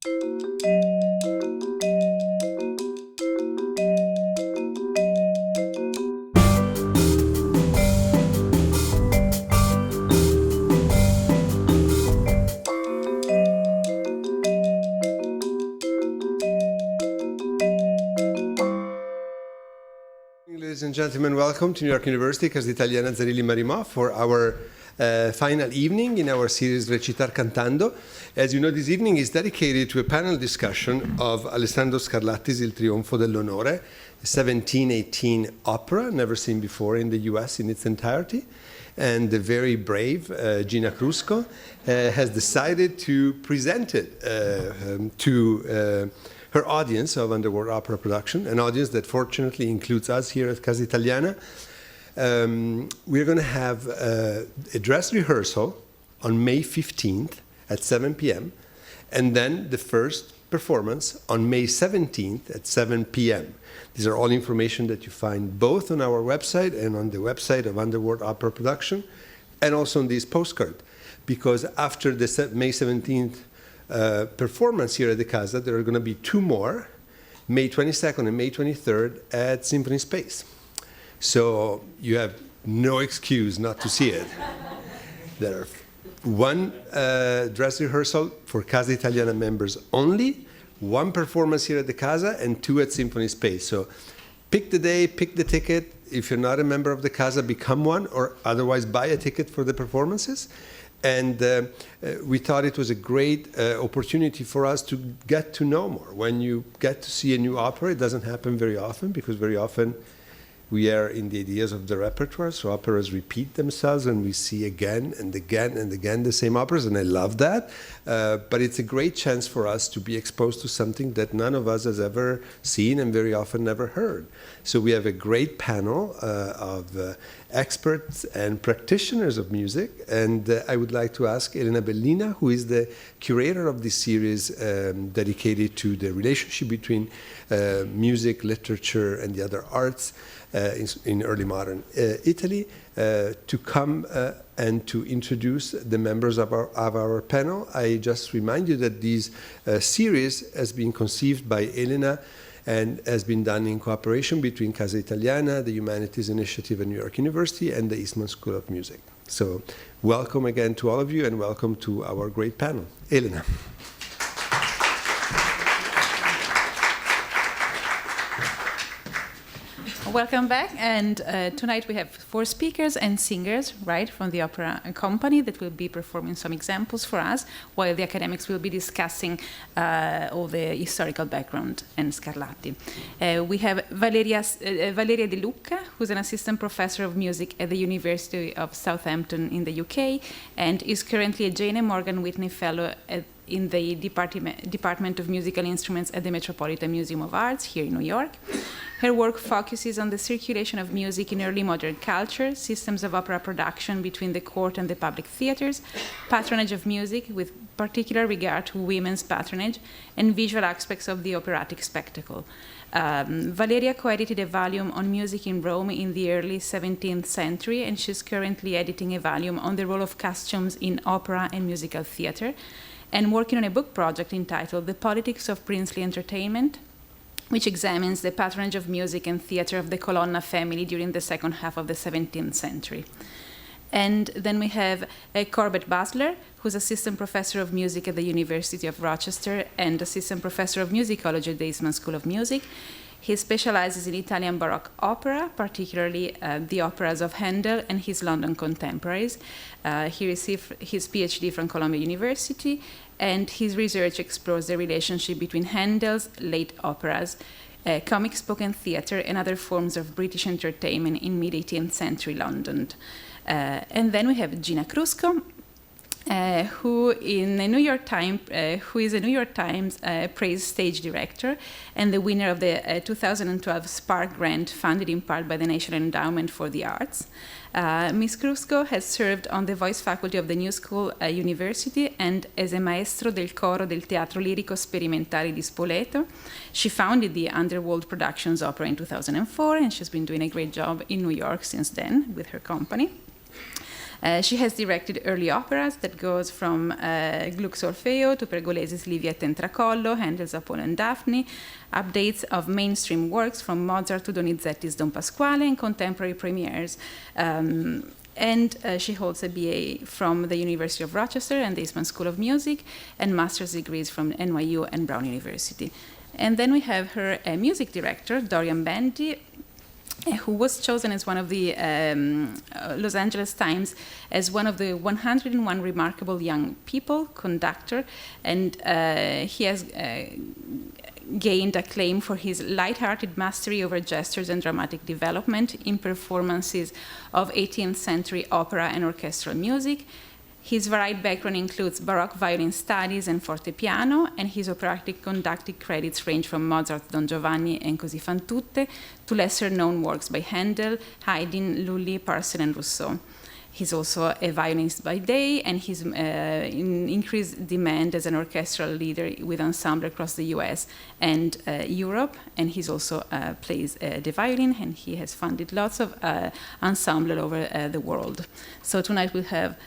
Ladies and gentlemen, welcome to New York University, Casa Italiana, Zerilli-Marimò for our final evening in our series Recitar, Cantando. As you know, this evening is dedicated to a panel discussion of Alessandro Scarlatti's Il Trionfo dell'Onore, a 1718 opera, never seen before in the US in its entirety. And the very brave Gina Crusco has decided to present it to her audience of Underworld Opera production, an audience that fortunately includes us here at Casa Italiana. We're going to have a dress rehearsal on May 15th at 7 p.m. and then the first performance on May 17th at 7 p.m. These are all information that you find both on our website and on the website of Underworld Opera Production, and also on this postcard, because after the May 17th performance here at the Casa, there are going to be two more, May 22nd and May 23rd at Symphony Space. So you have no excuse not to see it. There are one dress rehearsal for Casa Italiana members only, one performance here at the Casa, and two at Symphony Space. So pick the day, pick the ticket. If you're not a member of the Casa, become one, or otherwise buy a ticket for the performances. And we thought it was a great opportunity for us to get to know more. When you get to see a new opera, it doesn't happen very often, because very often we are in the ideas of the repertoire, so operas repeat themselves, and we see again and again and again the same operas, and I love that. But it's a great chance for us to be exposed to something that none of us has ever seen and very often never heard. So we have a great panel of experts and practitioners of music, and I would like to ask Elena Bellina, who is the curator of this series dedicated to the relationship between music, literature, and the other arts in early modern Italy, to come and to introduce the members of our panel. I just remind you that this series has been conceived by Elena and has been done in cooperation between Casa Italiana, the Humanities Initiative at New York University, and the Eastman School of Music. So welcome again to all of you, and welcome to our great panel. Elena. Welcome back, and tonight we have 4 speakers and singers, right, from the opera company that will be performing some examples for us, while the academics will be discussing all the historical background and Scarlatti. We have Valeria de Lucca, who's an assistant professor of music at the University of Southampton in the UK, and is currently a Jane Morgan Whitney Fellow in the Department of Musical Instruments at the Metropolitan Museum of Arts here in New York. Her work focuses on the circulation of music in early modern culture, systems of opera production between the court and the public theaters, patronage of music with particular regard to women's patronage, and visual aspects of the operatic spectacle. Valeria co-edited a volume on music in Rome in the early 17th century, and she's currently editing a volume on the role of costumes in opera and musical theater, and working on a book project entitled The Politics of Princely Entertainment, which examines the patronage of music and theater of the Colonna family during the second half of the 17th century. And then we have Corbett Bazler, who's assistant professor of music at the University of Rochester and assistant professor of musicology at the Eastman School of Music. He specializes in Italian Baroque opera, particularly the operas of Handel and his London contemporaries. He received his PhD from Columbia University, and his research explores the relationship between Handel's late operas, comic spoken theatre, and other forms of British entertainment in mid-18th century London. And then we have Gina Crusco, who is a New York Times praise stage director and the winner of the 2012 Spark Grant, funded in part by the National Endowment for the Arts. Ms. Crusco has served on the voice faculty of the New School University and as a maestro del coro del Teatro Lirico Sperimentale di Spoleto. She founded the Underworld Productions Opera in 2004, and she's been doing a great job in New York since then with her company. She has directed early operas that goes from Gluck's Orfeo to Pergolesi's Liviet and Tracollo, Handel's Apollo and Daphne, updates of mainstream works from Mozart to Donizetti's Don Pasquale, and contemporary premieres. And she holds a BA from the University of Rochester and the Eastman School of Music, and master's degrees from NYU and Brown University. And then we have her music director, Dorian Bandy, who was chosen as one of the Los Angeles Times as one of the 101 remarkable young people, conductor, and he has gained acclaim for his light-hearted mastery over gestures and dramatic development in performances of 18th century opera and orchestral music. His varied background includes Baroque violin studies and fortepiano, and his operatic conducting credits range from Mozart's Don Giovanni and Così fan tutte to lesser-known works by Handel, Haydn, Lully, Purcell, and Rousseau. He's also a violinist by day, and he's in increased demand as an orchestral leader with ensemble across the US and Europe. And he's also plays the violin, and he has funded lots of ensemble all over the world. So tonight we'll have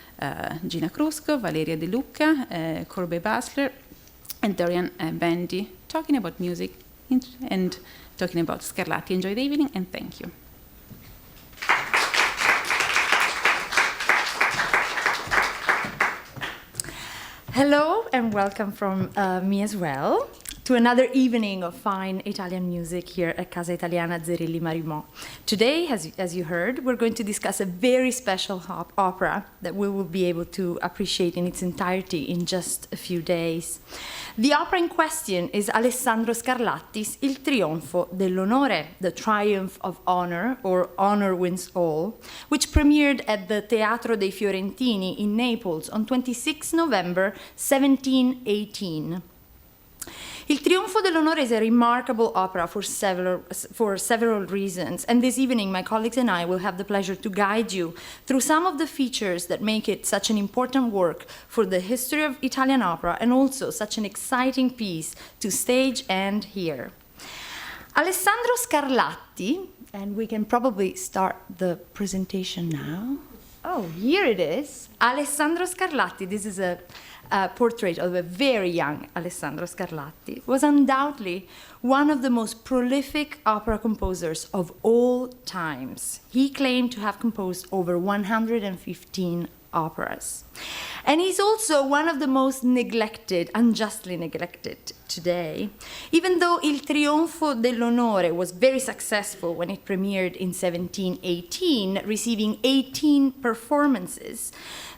Gina Crusco, Valeria de Lucca, Corbett Bazler, and Dorian Bandy talking about music and talking about Scarlatti. Enjoy the evening, and thank you. Hello and welcome from me as well to another evening of fine Italian music here at Casa Italiana Zerilli-Marimò. Today, as you heard, we're going to discuss a very special opera that we will be able to appreciate in its entirety in just a few days. The opera in question is Alessandro Scarlatti's Il trionfo dell'onore, the triumph of honor, or Honor Wins All, which premiered at the Teatro dei Fiorentini in Naples on 26 November 1718. Il Trionfo dell'Onore is a remarkable opera for several reasons, and this evening my colleagues and I will have the pleasure to guide you through some of the features that make it such an important work for the history of Italian opera and also such an exciting piece to stage and hear. Alessandro Scarlatti, and we can probably start the presentation now. Oh, here it is. Alessandro Scarlatti, this is a portrait of a very young Alessandro Scarlatti, was undoubtedly one of the most prolific opera composers of all times. He claimed to have composed over 115 operas. And he's also one of the most neglected, unjustly neglected today. Even though Il Trionfo dell'Onore was very successful when it premiered in 1718, receiving 18 performances,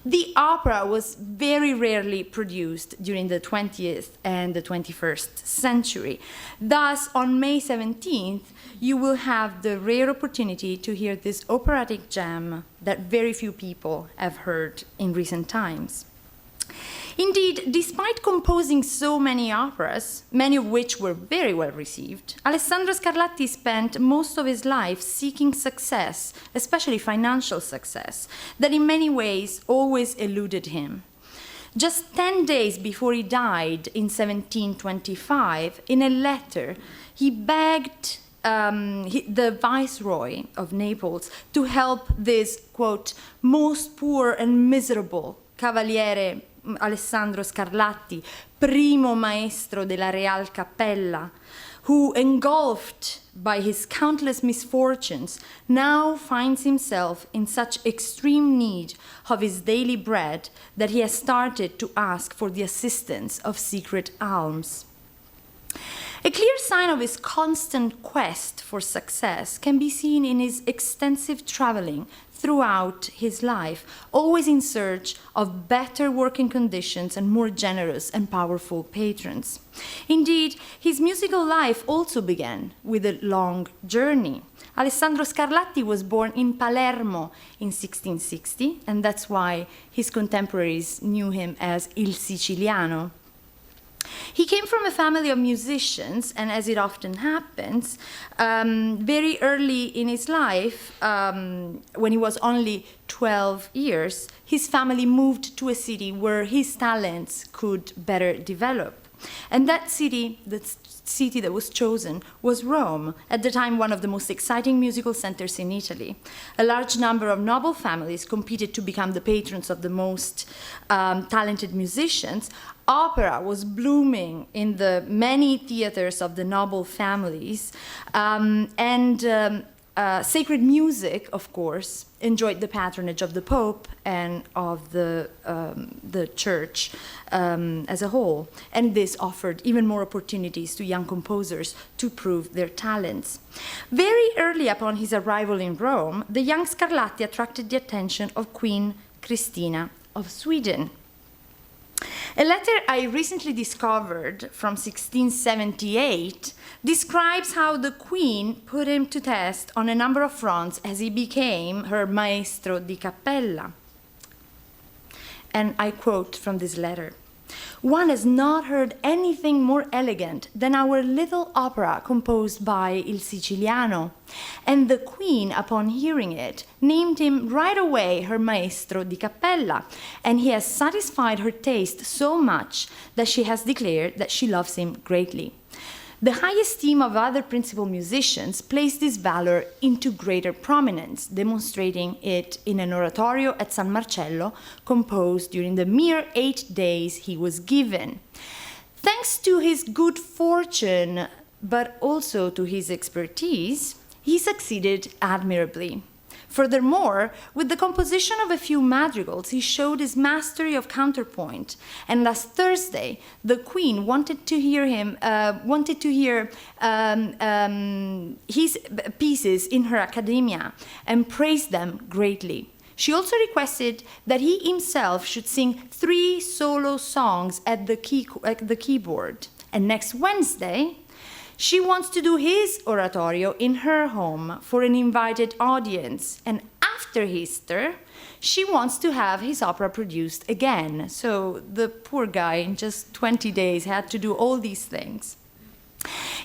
the opera was very rarely produced during the 20th and the 21st century. Thus, on May 17th, you will have the rare opportunity to hear this operatic gem that very few people have heard in recent times. Indeed, despite composing so many operas, many of which were very well received, Alessandro Scarlatti spent most of his life seeking success, especially financial success, that in many ways always eluded him. Just 10 days before he died in 1725, in a letter, he begged the viceroy of Naples to help this, quote, most poor and miserable Cavaliere Alessandro Scarlatti, primo maestro della Real Cappella, who, engulfed by his countless misfortunes, now finds himself in such extreme need of his daily bread that he has started to ask for the assistance of secret alms. A clear sign of his constant quest for success can be seen in his extensive traveling throughout his life, always in search of better working conditions and more generous and powerful patrons. Indeed, his musical life also began with a long journey. Alessandro Scarlatti was born in Palermo in 1660, and that's why his contemporaries knew him as Il Siciliano. He came from a family of musicians, and as it often happens, very early in his life, when he was only 12 years, his family moved to a city where his talents could better develop. And that city, the city that was chosen, was Rome, at the time one of the most exciting musical centers in Italy. A large number of noble families competed to become the patrons of the most talented musicians. Opera was blooming in the many theaters of the noble families, sacred music, of course, enjoyed the patronage of the Pope and of the Church as a whole. And this offered even more opportunities to young composers to prove their talents. Very early upon his arrival in Rome, the young Scarlatti attracted the attention of Queen Christina of Sweden. A letter I recently discovered from 1678 describes how the Queen put him to test on a number of fronts as he became her maestro di cappella. And I quote from this letter: "One has not heard anything more elegant than our little opera composed by Il Siciliano, and the Queen, upon hearing it, named him right away her maestro di cappella, and he has satisfied her taste so much that she has declared that she loves him greatly." The high esteem of other principal musicians placed this valor into greater prominence, demonstrating it in an oratorio at San Marcello, composed during the mere 8 days he was given. Thanks to his good fortune, but also to his expertise, he succeeded admirably. Furthermore, with the composition of a few madrigals, he showed his mastery of counterpoint. And last Thursday, the Queen wanted to hear his pieces in her Accademia and praised them greatly. She also requested that he himself should sing 3 solo songs at the keyboard. And next Wednesday, she wants to do his oratorio in her home for an invited audience. And after Easter, she wants to have his opera produced again. So the poor guy, in just 20 days, had to do all these things.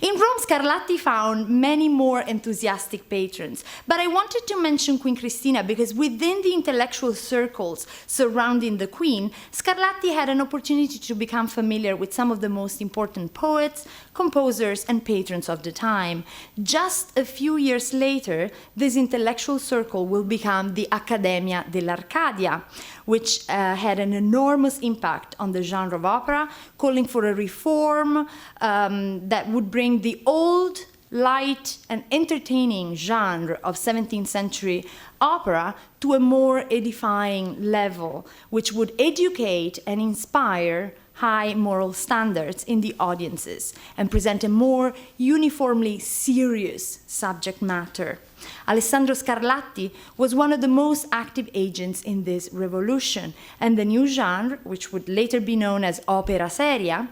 In Rome, Scarlatti found many more enthusiastic patrons, but I wanted to mention Queen Christina because within the intellectual circles surrounding the Queen, Scarlatti had an opportunity to become familiar with some of the most important poets, composers, and patrons of the time. Just a few years later, this intellectual circle will become the Accademia dell'Arcadia, which had an enormous impact on the genre of opera, calling for a reform that would bring the old, light, and entertaining genre of 17th century opera to a more edifying level, which would educate and inspire high moral standards in the audiences and present a more uniformly serious subject matter. Alessandro Scarlatti was one of the most active agents in this revolution, and the new genre, which would later be known as opera seria,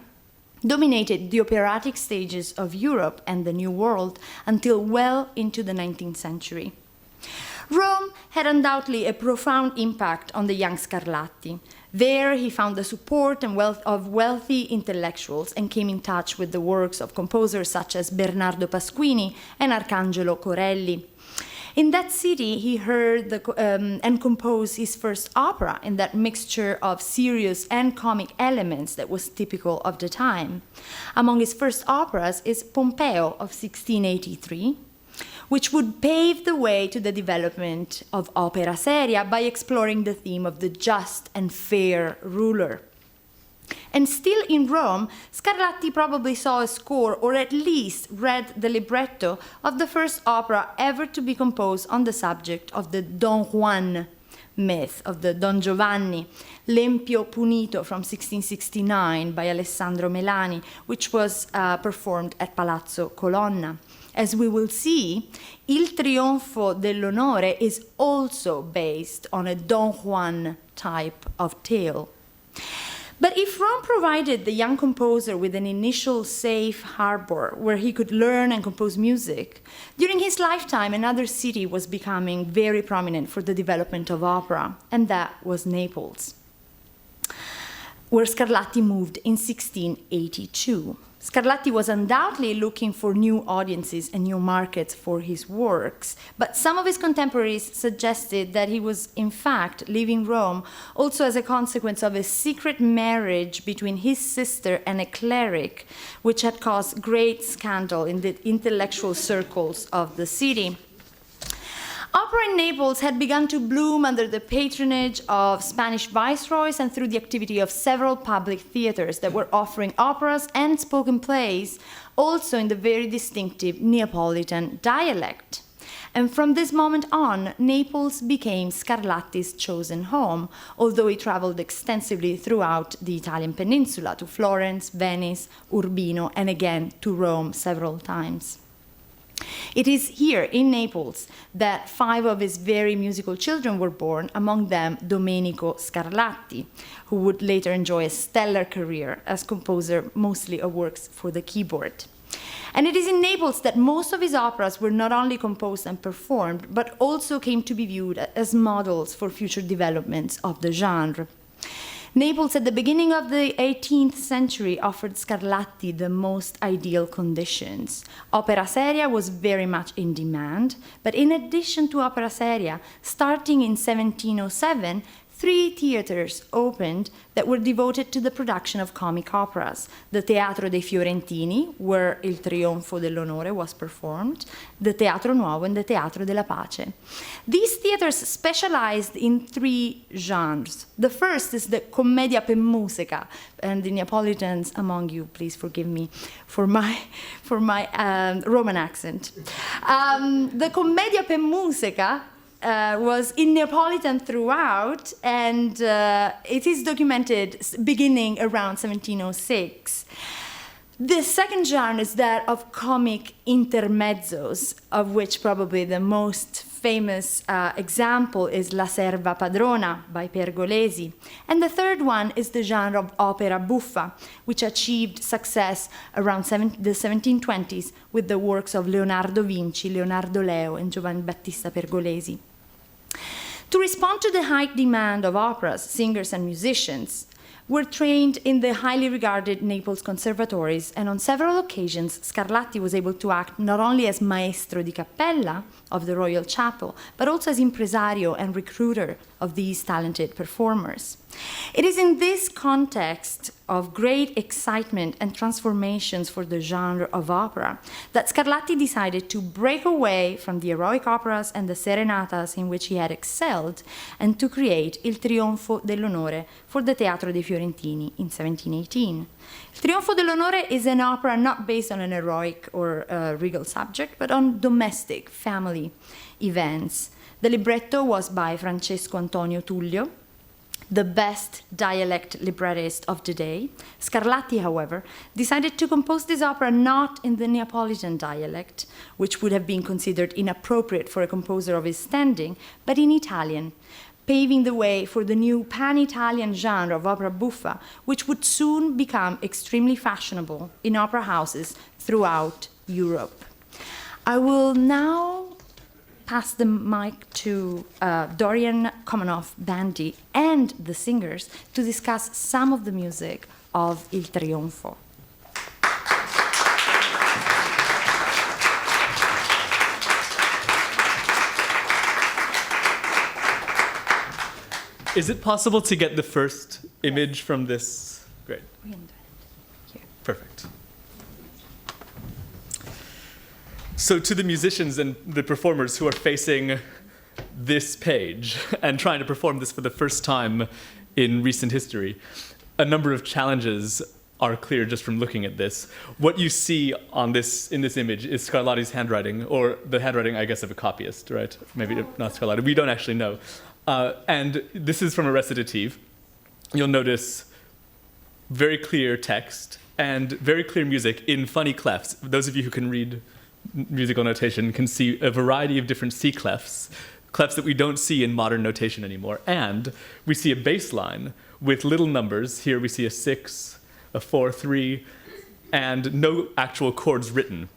dominated the operatic stages of Europe and the New World until well into the 19th century. Rome had undoubtedly a profound impact on the young Scarlatti. There he found the support and of wealthy intellectuals and came in touch with the works of composers such as Bernardo Pasquini and Arcangelo Corelli. In that city, he heard and composed his first opera in that mixture of serious and comic elements that was typical of the time. Among his first operas is Pompeo of 1683, which would pave the way to the development of opera seria by exploring the theme of the just and fair ruler. And still in Rome, Scarlatti probably saw a score, or at least read the libretto, of the first opera ever to be composed on the subject of the Don Juan myth, of the Don Giovanni, L'Empio Punito from 1669 by Alessandro Melani, which was performed at Palazzo Colonna. As we will see, Il Trionfo dell'Onore is also based on a Don Juan type of tale. But if Rome provided the young composer with an initial safe harbor where he could learn and compose music, during his lifetime another city was becoming very prominent for the development of opera, and that was Naples. where Scarlatti moved in 1682. Scarlatti was undoubtedly looking for new audiences and new markets for his works, but some of his contemporaries suggested that he was, in fact, leaving Rome also as a consequence of a secret marriage between his sister and a cleric, which had caused great scandal in the intellectual circles of the city. Opera in Naples had begun to bloom under the patronage of Spanish viceroys and through the activity of several public theaters that were offering operas and spoken plays, also in the very distinctive Neapolitan dialect. And from this moment on, Naples became Scarlatti's chosen home, although he traveled extensively throughout the Italian peninsula to Florence, Venice, Urbino, and again to Rome several times. It is here in Naples that 5 of his very musical children were born, among them Domenico Scarlatti, who would later enjoy a stellar career as composer mostly of works for the keyboard. And it is in Naples that most of his operas were not only composed and performed, but also came to be viewed as models for future developments of the genre. Naples at the beginning of the 18th century offered Scarlatti the most ideal conditions. Opera seria was very much in demand, but in addition to opera seria, starting in 1707, 3 theaters opened that were devoted to the production of comic operas: the Teatro dei Fiorentini, where Il Trionfo dell'Onore was performed, the Teatro Nuovo, and the Teatro della Pace. These theaters specialized in 3 genres. The first is the commedia per musica, and the Neapolitans among you, please forgive me for my Roman accent. The commedia per musica was in Neapolitan throughout, and it is documented beginning around 1706. The second genre is that of comic intermezzos, of which probably the most famous example is La Serva Padrona by Pergolesi. And the third one is the genre of opera buffa, which achieved success around the 1720s with the works of Leonardo Vinci, Leonardo Leo, and Giovanni Battista Pergolesi. To respond to the high demand of operas, singers and musicians were trained in the highly regarded Naples conservatories, and on several occasions Scarlatti was able to act not only as maestro di cappella of the Royal Chapel, but also as impresario and recruiter of these talented performers. It is in this context of great excitement and transformations for the genre of opera that Scarlatti decided to break away from the heroic operas and the serenatas in which he had excelled and to create Il Trionfo dell'Onore for the Teatro dei Fiorentini in 1718. Il Trionfo dell'Onore is an opera not based on an heroic or regal subject, but on domestic family events. The libretto was by Francesco Antonio Tullio, the best dialect librettist of the day. Scarlatti, however, decided to compose this opera not in the Neapolitan dialect, which would have been considered inappropriate for a composer of his standing, but in Italian, paving the way for the new pan-Italian genre of opera buffa, which would soon become extremely fashionable in opera houses throughout Europe. I will now pass the mic to Dorian Komanoff, Bandy, and the singers to discuss some of the music of Il Trionfo. Is it possible to get the first image from this? Great. Perfect. So to the musicians and the performers who are facing this page and trying to perform this for the first time in recent history, a number of challenges are clear just from looking at this. What you see on in this image is Scarlatti's handwriting, or the handwriting, I guess, of a copyist, right? Maybe not Scarlatti. We don't actually know. And this is from a recitative. You'll notice very clear text and very clear music in funny clefs. Those of you who can read musical notation can see a variety of different C clefs, clefs that we don't see in modern notation anymore. And we see a bass line with little numbers. Here we see a 6, a 4, 3, and no actual chords written.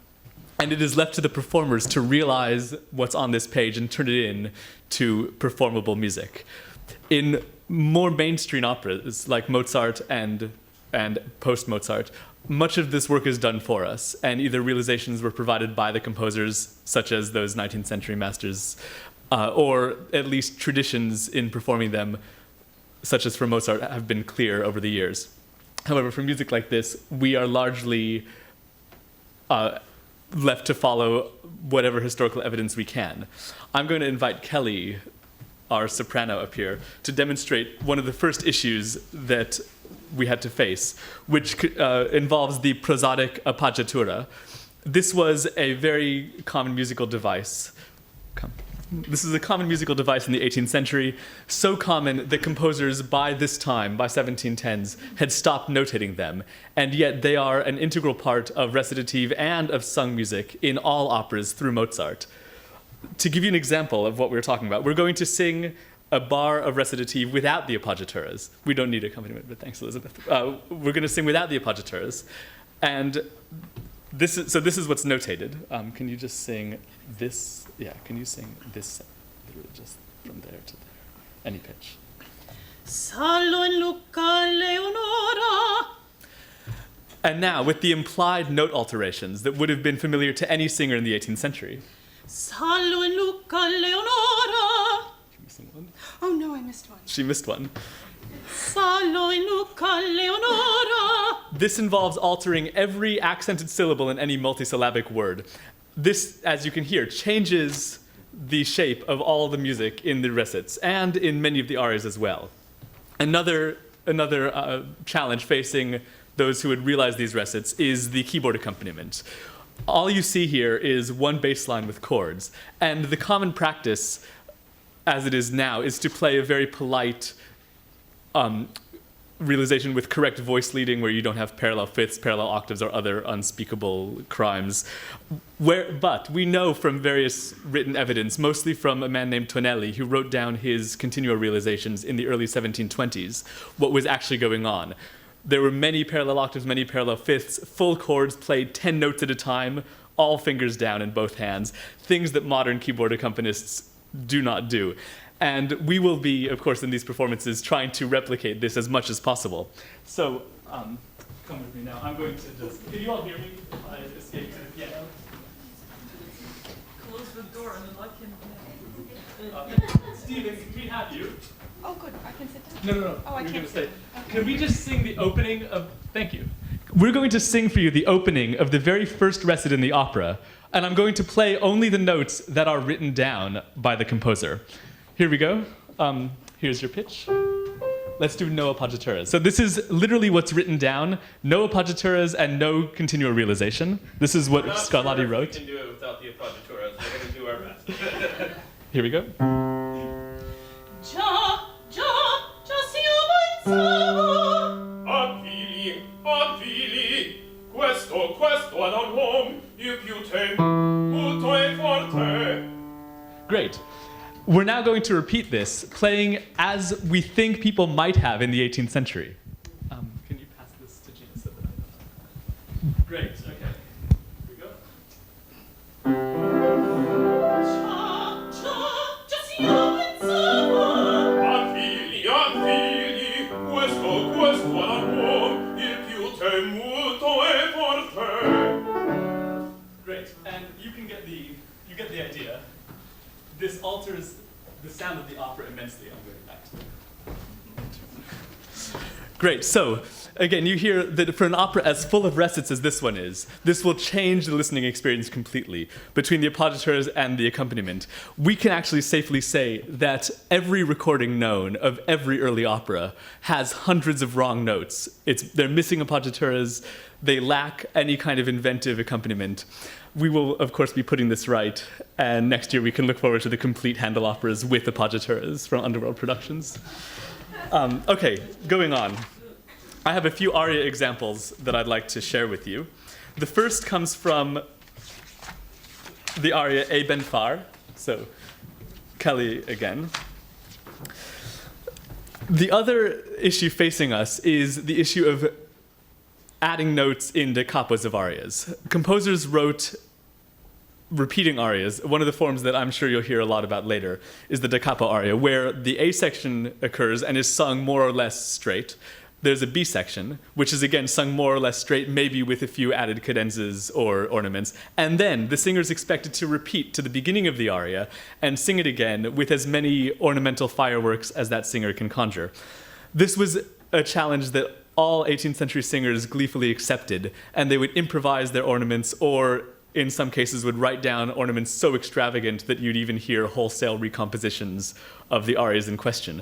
And it is left to the performers to realize what's on this page and turn it in to performable music. In more mainstream operas like Mozart and post-Mozart, much of this work is done for us, and either realizations were provided by the composers, such as those 19th century masters, or at least traditions in performing them, such as for Mozart, have been clear over the years. However, for music like this, we are largely left to follow whatever historical evidence we can. I'm going to invite Kelli, our soprano, up here to demonstrate one of the first issues that we had to face, which involves the prosodic appoggiatura. This was a very common musical device. This is a common musical device in the 18th century, so common that composers by this time, by 1710s, had stopped notating them, and yet they are an integral part of recitative and of sung music in all operas through Mozart. To give you an example of what we're talking about, we're going to sing a bar of recitative without the appoggiaturas. We don't need accompaniment, but thanks, Elizabeth. We're going to sing without the appoggiaturas, and this is what's notated. Can you just sing this? Yeah, can you sing this just from there to there? Any pitch. Sallo in Lucca Leonora. And now, with the implied note alterations that would have been familiar to any singer in the 18th century. Sallo in Lucca Leonora. Can you sing one? Oh no, I missed one. She missed one. Sallo in Lucca Leonora. This involves altering every accented syllable in any multisyllabic word. This, as you can hear, changes the shape of all the music in the recits and in many of the arias as well. Another challenge facing those who would realize these recits is the keyboard accompaniment. All you see here is one bass line with chords, and the common practice, as it is now, is to play a very polite realization with correct voice leading, where you don't have parallel fifths, parallel octaves, or other unspeakable crimes. But we know from various written evidence, mostly from a man named Tonelli, who wrote down his continuo realizations in the early 1720s, what was actually going on. There were many parallel octaves, many parallel fifths, full chords played 10 notes at a time, all fingers down in both hands, things that modern keyboard accompanists do not do. And we will be, of course, in these performances, trying to replicate this as much as possible. So, come with me now. I'm going to just... Can you all hear me if I escape to the piano? Close the door and then I can... Stephen, can we have you? Oh good, I can sit down. No. Oh, I You're can't gonna stay. sit. Okay. Can we just sing the opening of... Thank you. We're going to sing for you the opening of the very first recit in the opera, and I'm going to play only the notes that are written down by the composer. Here we go. Here's your pitch. Let's do no appoggiaturas. So this is literally what's written down. No appoggiaturas and no continuo realization. This is what Scarlatti wrote. We can do it without the appoggiaturas. We're going to do our best. Here we go. Già siamo in salvo. Avvili, questo ad un il più molto e forte. Great. We're now going to repeat this, playing as we think people might have in the 18th century. Can you pass this to Gina so that I know? Great, okay. Here we go. Già siamo in salvo. Avvili, questo ad un il più molto e forte. Great, and you get the idea. This alters the sound of the opera immensely. I'm going back to it. Great, so again, you hear that for an opera as full of recits as this one is, this will change the listening experience completely between the appoggiaturas and the accompaniment. We can actually safely say that every recording known of every early opera has hundreds of wrong notes. They're missing appoggiaturas, they lack any kind of inventive accompaniment. We will, of course, be putting this right, and next year we can look forward to the complete Handel operas with appoggiaturas from Underworld Productions. Okay, going on. I have a few aria examples that I'd like to share with you. The first comes from the aria E ben far, so Kelli again. The other issue facing us is the issue of adding notes into capos of arias. Composers wrote repeating arias, one of the forms that I'm sure you'll hear a lot about later is the da capo aria, where the A section occurs and is sung more or less straight. There's a B section, which is again sung more or less straight, maybe with a few added cadenzas or ornaments. And then the singer is expected to repeat to the beginning of the aria and sing it again with as many ornamental fireworks as that singer can conjure. This was a challenge that all 18th century singers gleefully accepted, and they would improvise their ornaments or in some cases would write down ornaments so extravagant that you'd even hear wholesale recompositions of the arias in question.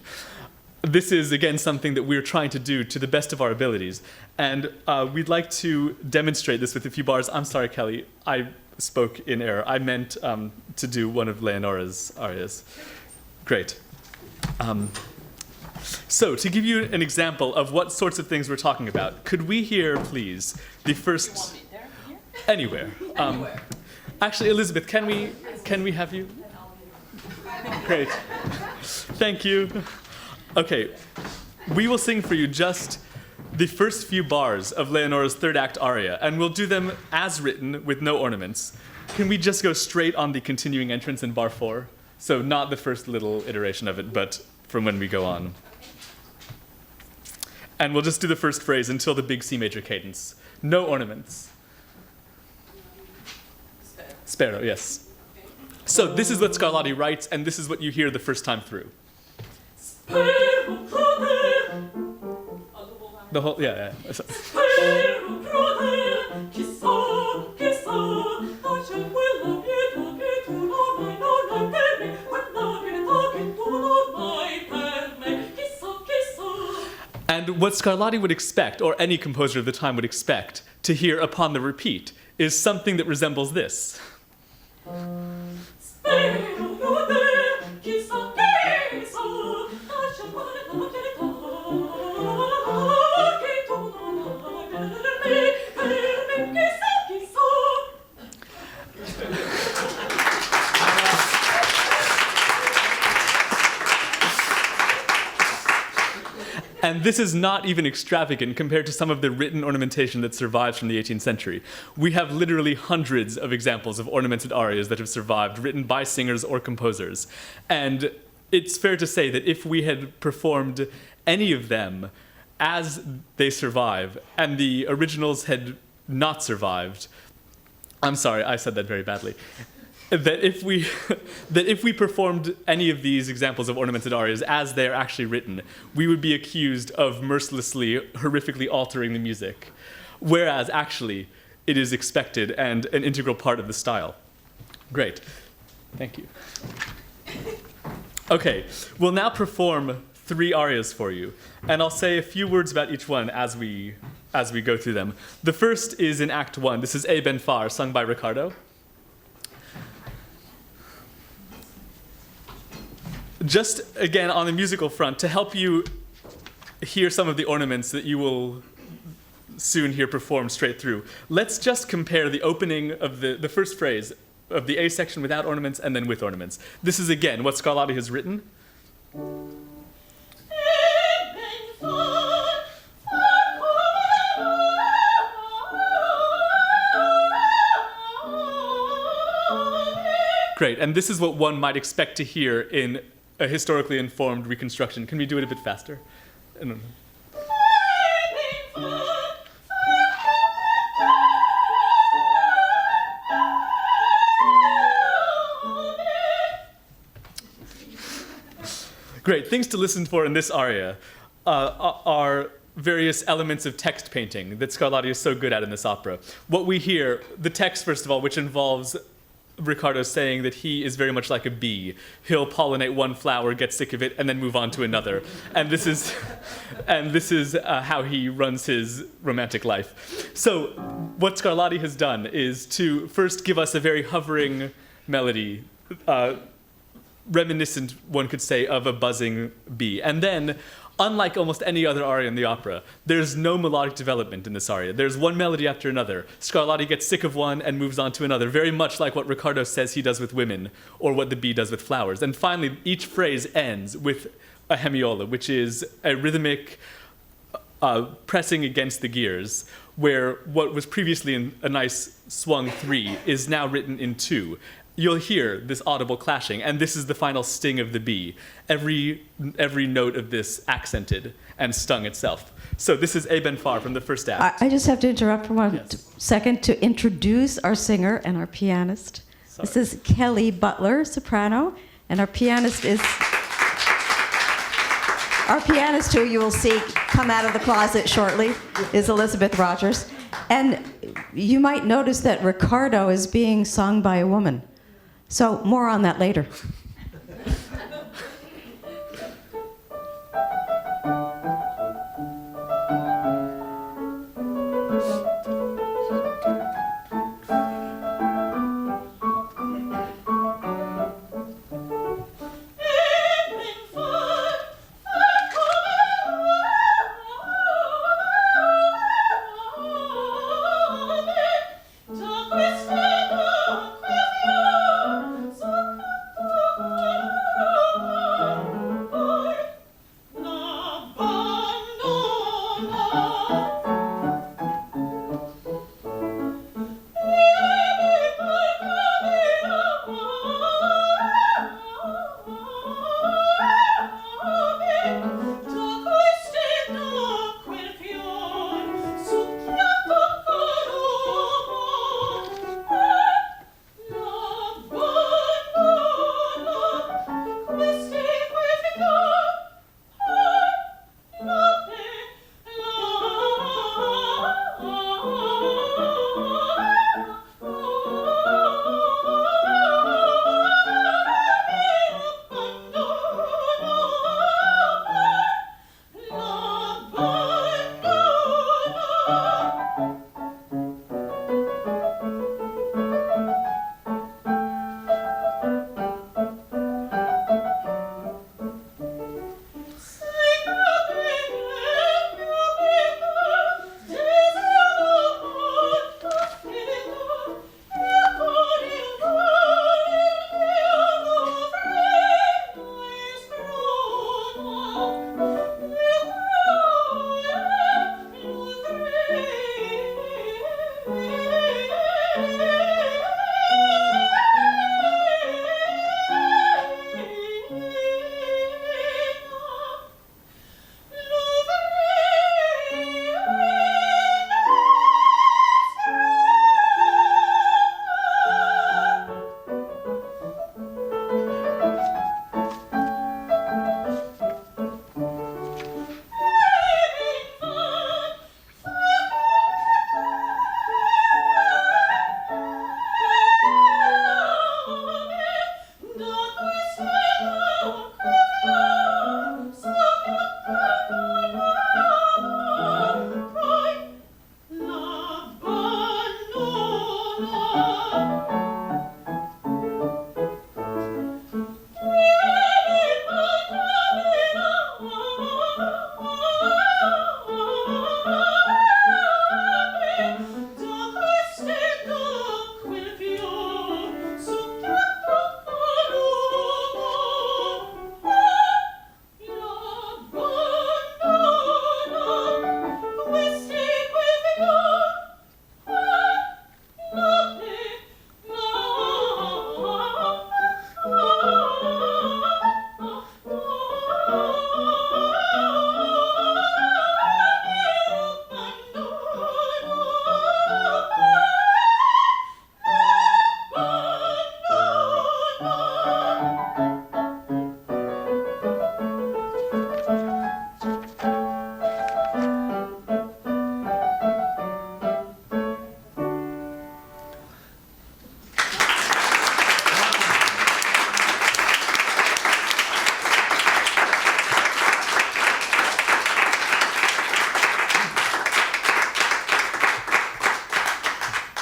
This is, again, something that we're trying to do to the best of our abilities. And we'd like to demonstrate this with a few bars. I'm sorry, Kelly, I spoke in error. I meant to do one of Leonora's arias. Great. So, to give you an example of what sorts of things we're talking about, could we hear, please, the first... Anywhere. Actually, Elizabeth, can we have you? Great. Thank you. Okay, we will sing for you just the first few bars of Leonora's third act aria, and we'll do them as written with no ornaments. Can we just go straight on the continuing entrance in bar 4? So not the first little iteration of it, but from when we go on. And we'll just do the first phrase until the big C major cadence. No ornaments. Spero, yes. So this is what Scarlatti writes, and this is what you hear the first time through. The whole, yeah. And what Scarlatti would expect, or any composer of the time would expect, to hear upon the repeat, is something that resembles this. And this is not even extravagant compared to some of the written ornamentation that survives from the 18th century. We have literally hundreds of examples of ornamented arias that have survived, written by singers or composers. And it's fair to say that if we had performed any of them as they survive, and the originals had not survived, I'm sorry, I said that very badly. That if we performed any of these examples of ornamented arias as they're actually written, we would be accused of mercilessly, horrifically altering the music, whereas actually it is expected and an integral part of the style. Great. Thank you. Okay, we'll now perform 3 arias for you, and I'll say a few words about each one as we go through them. The first is in Act 1. This is A Ben Far, sung by Ricardo. Just, again, on the musical front, to help you hear some of the ornaments that you will soon hear performed straight through, let's just compare the opening of the first phrase of the A section without ornaments and then with ornaments. This is, again, what Scarlatti has written. Great, and this is what one might expect to hear in a historically informed reconstruction. Can we do it a bit faster? I don't know. Great, things to listen for in this aria are various elements of text painting that Scarlatti is so good at in this opera. What we hear, the text, first of all, which involves Ricardo saying that he is very much like a bee. He'll pollinate one flower, get sick of it, and then move on to another. And this is how he runs his romantic life. So what Scarlatti has done is to first give us a very hovering melody, reminiscent, one could say, of a buzzing bee. And then, unlike almost any other aria in the opera, there's no melodic development in this aria. There's one melody after another. Scarlatti gets sick of one and moves on to another, very much like what Ricardo says he does with women, or what the bee does with flowers. And finally, each phrase ends with a hemiola, which is a rhythmic pressing against the gears, where what was previously in a nice swung 3 is now written in 2. You'll hear this audible clashing, and this is the final sting of the B. Every note of this accented and stung itself. So this is Eben Farr from the first act. I just have to interrupt for one Yes. second to introduce our singer and our pianist. Sorry. This is Kelli Butler, soprano, and our pianist is... Our pianist, who you will see come out of the closet shortly, is Elizabeth Rogers. And you might notice that Ricardo is being sung by a woman. So more on that later.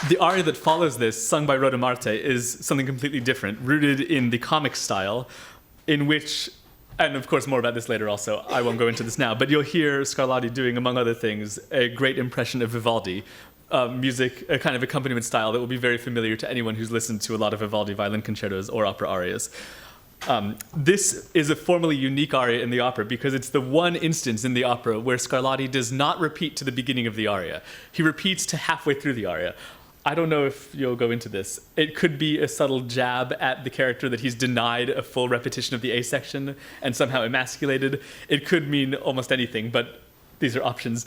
The aria that follows this, sung by Rhoda Marte, is something completely different, rooted in the comic style, in which, and of course more about this later also, I won't go into this now, but you'll hear Scarlatti doing, among other things, a great impression of Vivaldi, music, a kind of accompaniment style that will be very familiar to anyone who's listened to a lot of Vivaldi violin concertos or opera arias. This is a formally unique aria in the opera because it's the one instance in the opera where Scarlatti does not repeat to the beginning of the aria. He repeats to halfway through the aria. I don't know if you'll go into this. It could be a subtle jab at the character that he's denied a full repetition of the A section and somehow emasculated. It could mean almost anything, but these are options.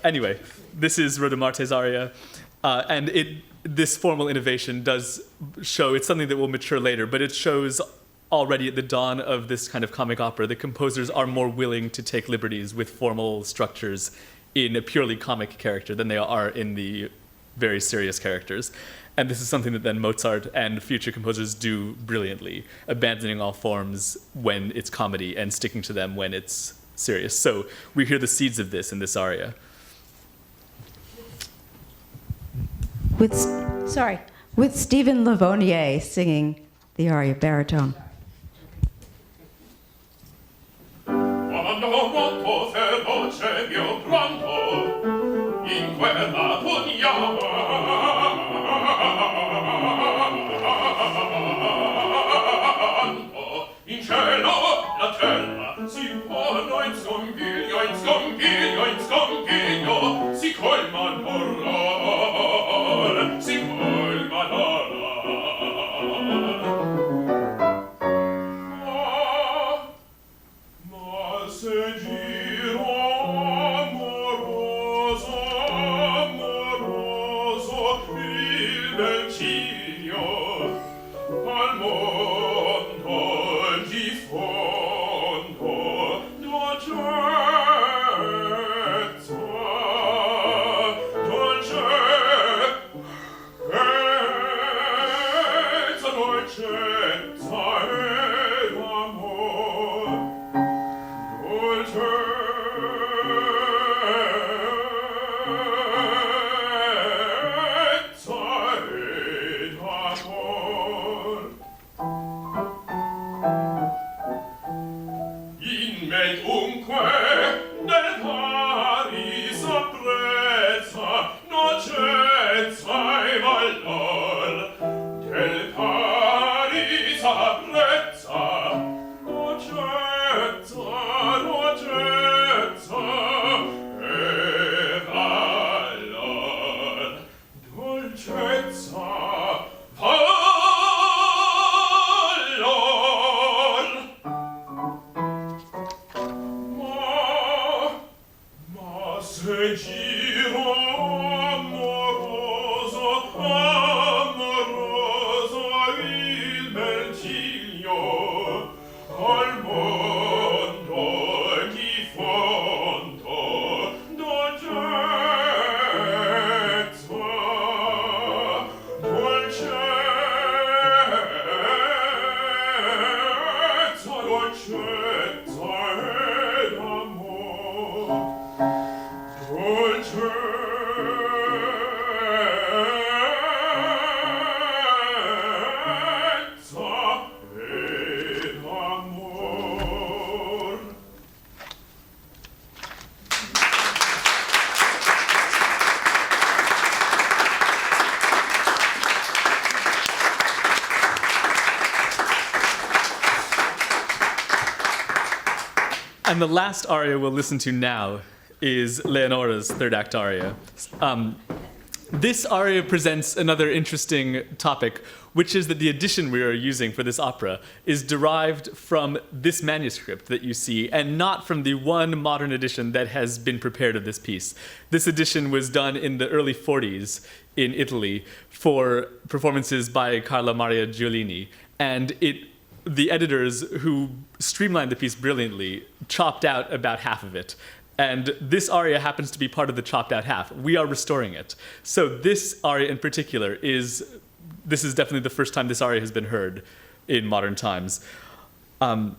Anyway, this is Rodomarte's aria, and this formal innovation does show, it's something that will mature later, but it shows already at the dawn of this kind of comic opera that composers are more willing to take liberties with formal structures in a purely comic character than they are in the very serious characters. And this is something that then Mozart and future composers do brilliantly, abandoning all forms when it's comedy and sticking to them when it's serious. So we hear the seeds of this in this aria. With Stephen Lavonier singing the aria baritone. Quando molto feroce mio pranto in quella pugnata in cielo la terra si pone in scompiglio, in scompiglio, in scompiglio, si colma l'orror, si colma l'orror. Ma se giro amoroso, amoroso, il bel ciglio al mondo di fondo dolcezza, dolcezza, dolcezza ed amor, dolcezza ed amor. In me dunque del pari saprezza, nocenza e valor, del pari saprezza, nocenza, nocenza e valor, dolcezza, valor. Ma se giro amoroso, amoroso il bel ciglio al mondo di fondo dolcezza, dolcezza, dolcezza ed amor, dolcezza ed amor. And the last aria we'll listen to now is Leonora's third act aria. This aria presents another interesting topic, which is that the edition we are using for this opera is derived from this manuscript that you see, and not from the one modern edition that has been prepared of this piece. This edition was done in the early 40s in Italy for performances by Carla Maria Giolini, and the editors who streamlined the piece brilliantly chopped out about half of it. And this aria happens to be part of the chopped out half. We are restoring it. So this aria in particular this is definitely the first time this aria has been heard in modern times. A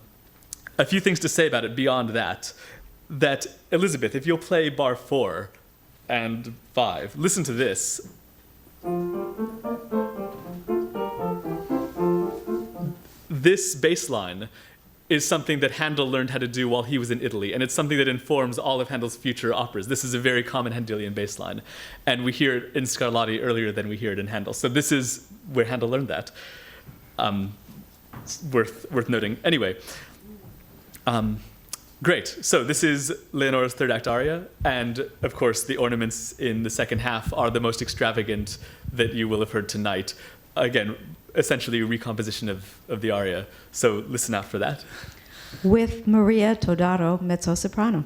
few things to say about it beyond that Elizabeth, if you'll play bar 4 and 5, listen to this. This bass line is something that Handel learned how to do while he was in Italy, and it's something that informs all of Handel's future operas. This is a very common Handelian bass line, and we hear it in Scarlatti earlier than we hear it in Handel. So this is where Handel learned that. worth noting. Anyway, great. So this is Leonora's third act aria, and of course the ornaments in the second half are the most extravagant that you will have heard tonight. Again, essentially a recomposition of the aria. So listen out for that. With Maria Todaro, mezzo-soprano.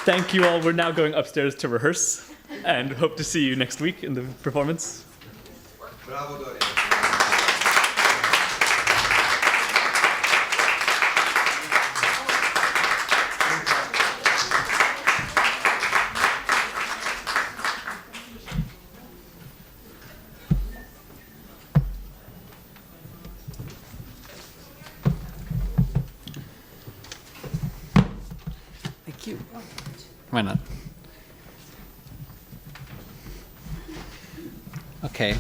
Thank you all. We're now going upstairs to rehearse and hope to see you next week in the performance. Bravo, Dorian. Thank you. Why not? Okay,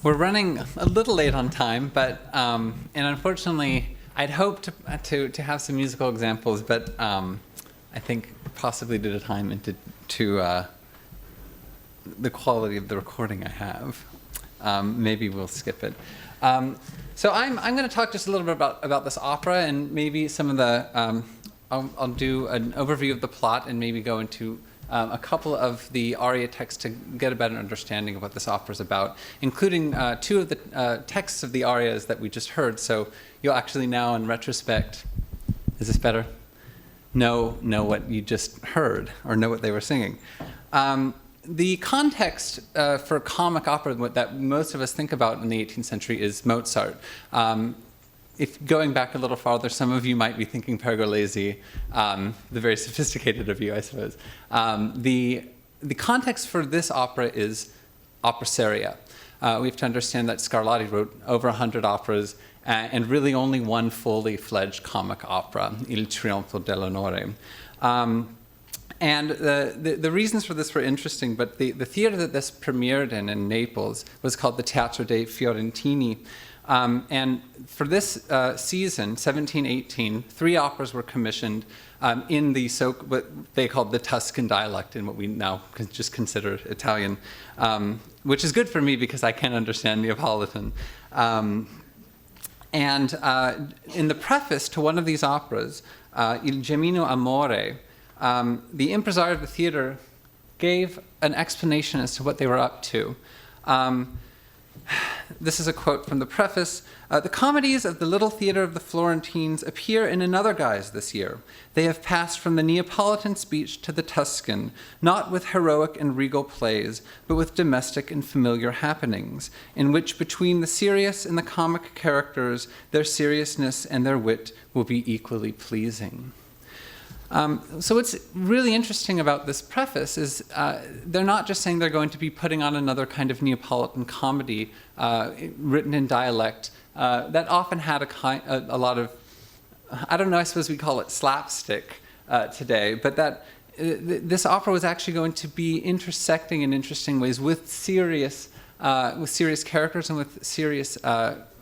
we're running a little late on time, but and unfortunately, I'd hoped to have some musical examples, but I think possibly due to time and to the quality of the recording I have, maybe we'll skip it. So I'm going to talk just a little bit about this opera and maybe some of the. I'll do an overview of the plot and maybe go into a couple of the aria texts to get a better understanding of what this opera is about, including two of the texts of the arias that we just heard. So you'll actually now, in retrospect, is this better? Know what you just heard or know what they were singing. The context for comic opera that most of us think about in the 18th century is Mozart. If going back a little farther, some of you might be thinking Pergolesi, the very sophisticated of you, I suppose. The the context for this opera is opera seria. We have to understand that Scarlatti wrote over 100 operas and really only one fully fledged comic opera, Il trionfo dell'onore. And the reasons for this were interesting, but the theater that this premiered in Naples was called the Teatro dei Fiorentini. And for this season, 17-18, 3 operas were commissioned in what they called the Tuscan dialect, in what we now just consider Italian, which is good for me because I can't understand Neapolitan. And in the preface to one of these operas, Il Gemino Amore, the impresario of the theater gave an explanation as to what they were up to. This is a quote from the preface. The comedies of the Little Theatre of the Florentines appear in another guise this year. They have passed from the Neapolitan speech to the Tuscan, not with heroic and regal plays, but with domestic and familiar happenings, in which between the serious and the comic characters, their seriousness and their wit will be equally pleasing. So what's really interesting about this preface is they're not just saying they're going to be putting on another kind of Neapolitan comedy written in dialect that often had a lot of, I don't know, I suppose we call it slapstick today, but that this opera was actually going to be intersecting in interesting ways with serious characters and with serious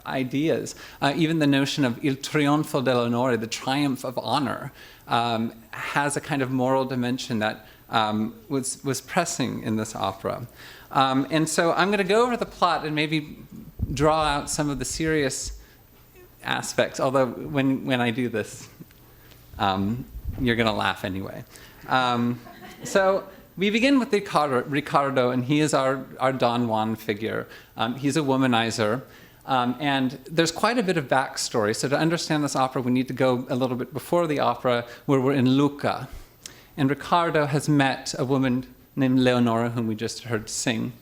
ideas. Even the notion of il trionfo dell'onore, the triumph of honor, has a kind of moral dimension that was pressing in this opera. And so I'm going to go over the plot and maybe draw out some of the serious aspects, although when I do this, you're going to laugh anyway. So we begin with Ricardo, and he is our Don Juan figure. He's a womanizer. And there's quite a bit of backstory. So to understand this opera, we need to go a little bit before the opera, where we're in Lucca. And Ricardo has met a woman named Leonora, whom we just heard sing.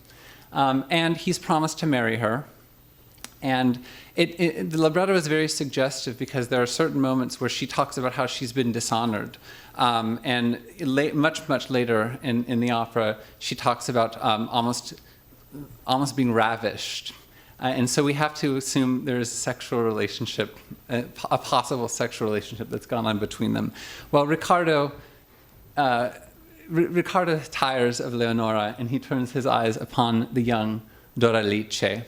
And he's promised to marry her. And the libretto is very suggestive because there are certain moments where she talks about how she's been dishonored. And much later in the opera, she talks about almost being ravished. And so we have to assume there's a sexual relationship, a possible sexual relationship that's gone on between them. Well, Ricardo tires of Leonora, and he turns his eyes upon the young Doralice.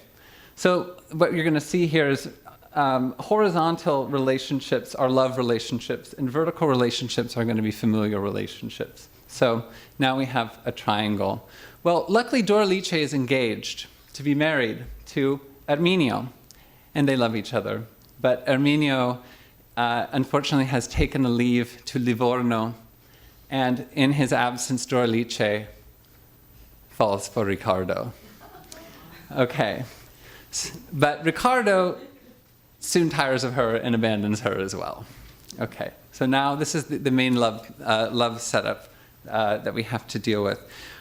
So what you're going to see here is horizontal relationships are love relationships, and vertical relationships are going to be familiar relationships. So now we have a triangle. Well, luckily Doralice is engaged to be married to Erminio, and they love each other. But Erminio, unfortunately, has taken a leave to Livorno, and in his absence, Doralice falls for Ricardo. Okay, but Ricardo soon tires of her and abandons her as well. Okay, so now this is the main love setup that we have to deal with.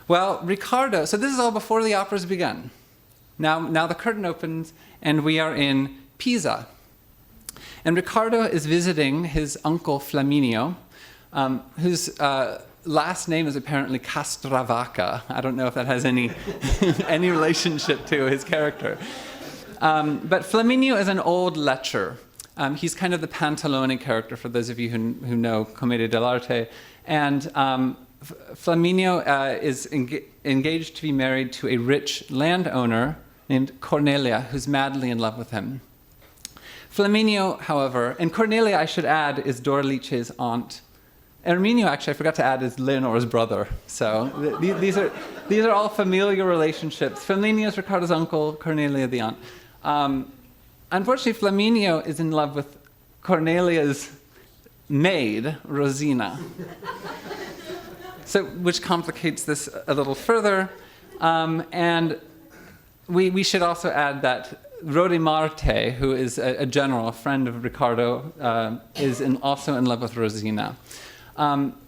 Well, Ricardo, so this is all before the opera's begun. Now the curtain opens, and we are in Pisa. And Ricardo is visiting his uncle Flaminio, whose last name is apparently Castravacca. I don't know if that has any any relationship to his character. But Flaminio is an old lecher. He's kind of the Pantalone character, for those of you who know Commedia dell'arte. And Flaminio is engaged to be married to a rich landowner named Cornelia, who's madly in love with him. Flaminio, however, and Cornelia, I should add, is Doralice's aunt. Erminio, actually, I forgot to add, is Leonora's brother. So these are all familiar relationships. Flaminio is Ricardo's uncle, Cornelia the aunt. Unfortunately, Flaminio is in love with Cornelia's maid, Rosina. So, which complicates this a little further. And we should also add that Rodimarte, who is a general, a friend of Ricardo, is also in love with Rosina.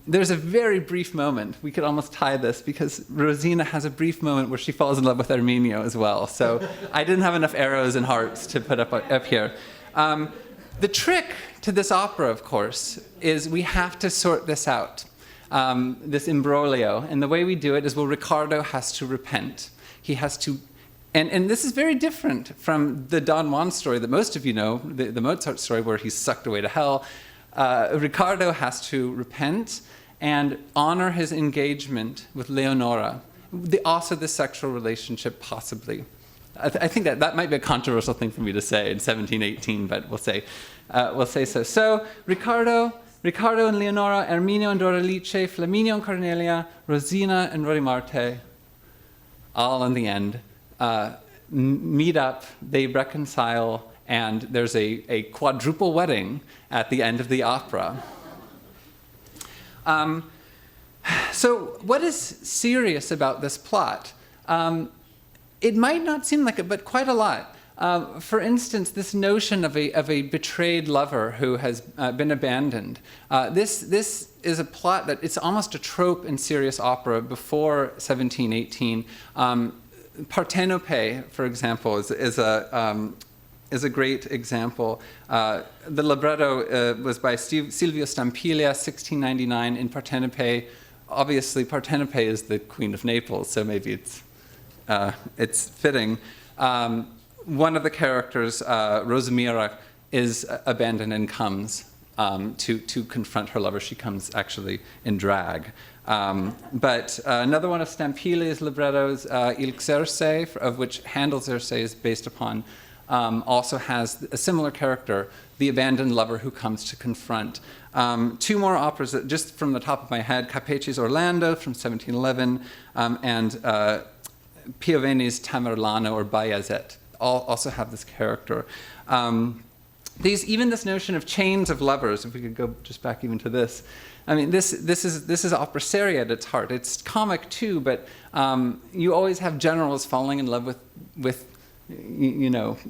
There's a very brief moment. We could almost tie this because Rosina has a brief moment where she falls in love with Erminio as well. So I didn't have enough arrows and hearts to put up here. The trick to this opera, of course, is we have to sort this out. this imbroglio. And the way we do it is, well, Riccardo has to repent. He has to, and this is very different from the Don Juan story that most of you know, the Mozart story where he's sucked away to hell. Riccardo has to repent and honor his engagement with Leonora. Also the sexual relationship, possibly. I think that might be a controversial thing for me to say in 1718, but we'll say so. So Riccardo and Leonora, Erminio and Doralice, Flaminio and Cornelia, Rosina and Rorimarte, all in the end, meet up, they reconcile, and there's a quadruple wedding at the end of the opera. So what is serious about this plot? It might not seem like it, but quite a lot. For instance, this notion of a betrayed lover who has been abandoned. This is a plot that it's almost a trope in serious opera before 1718. Partenope, for example, is a great example. The libretto was by Silvio Stampiglia, 1699, in Partenope. Obviously, Partenope is the Queen of Naples, so maybe it's fitting. One of the characters, Rosamira, is abandoned and comes to confront her lover. She comes actually in drag. But another one of Stampiglia's librettos, Il Xerce, of which Handel's Xerce is based upon, also has a similar character, the abandoned lover who comes to confront. Two more operas, that, just from the top of my head, Capeci's Orlando from 1711, and Pioveni's Tamerlano or Bayazet, all also have this character. Even this notion of chains of lovers, if we could go just back even to this, I mean, this is opera seria at its heart. It's comic too, but you always have generals falling in love with wives,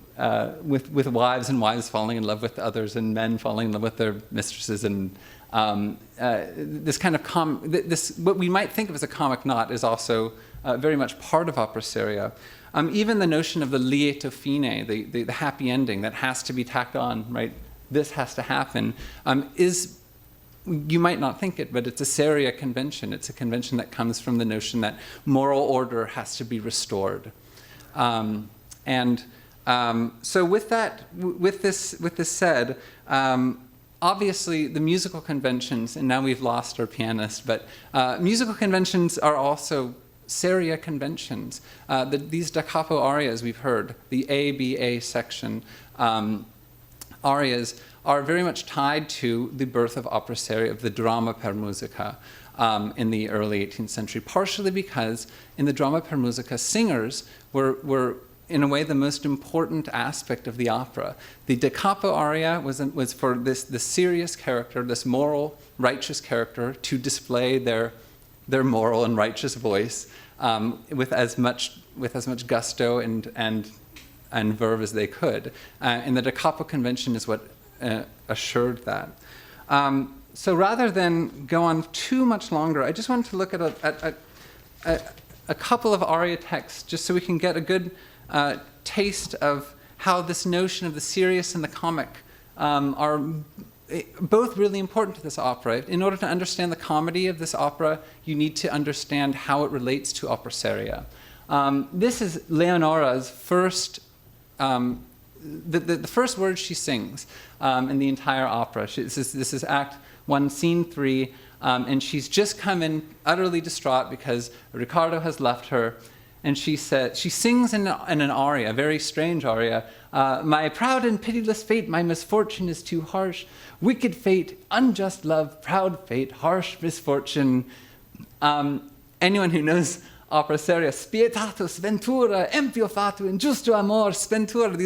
and wives falling in love with others, and men falling in love with their mistresses, and this kind of what we might think of as a comic knot is also very much part of opera seria. Even the notion of the lieto fine, the happy ending that has to be tacked on, right? This has to happen, is, you might not think it, but it's a seria convention. It's a convention that comes from the notion that moral order has to be restored. So with this said, obviously the musical conventions, and now we've lost our pianist, but musical conventions are also seria conventions. These da capo arias we've heard, the A-B-A section arias, are very much tied to the birth of opera seria, of the drama per musica in the early 18th century, partially because in the drama per musica, singers were in a way the most important aspect of the opera. The da capo aria was for this serious character, this moral, righteous character, to display their moral and righteous voice with as much gusto and verve as they could. And the da capo convention is what assured that. So rather than go on too much longer, I just wanted to look at a couple of aria texts, just so we can get a good taste of how this notion of the serious and the comic are both really important to this opera. In order to understand the comedy of this opera, you need to understand how it relates to opera seria. This is Leonora's first, the first words she sings in the entire opera. This is Act 1, Scene 3, and she's just come in utterly distraught because Riccardo has left her. And she sings in an aria, a very strange aria. My proud and pitiless fate, my misfortune is too harsh. Wicked fate, unjust love, proud fate, harsh misfortune. Anyone who knows opera seria, spietatus, ventura, empio fatu, injusto amor, sventura.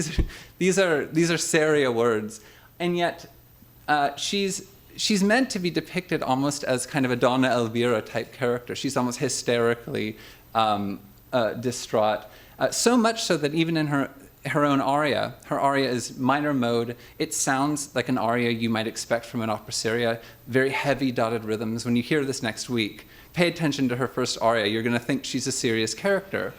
These are seria words, and yet she's meant to be depicted almost as kind of a Donna Elvira type character. She's almost hysterically distraught, so much so that even in her own aria, her aria is minor mode. It sounds like an aria you might expect from an opera seria, very heavy dotted rhythms. When you hear this next week, pay attention to her first aria. You're going to think she's a serious character,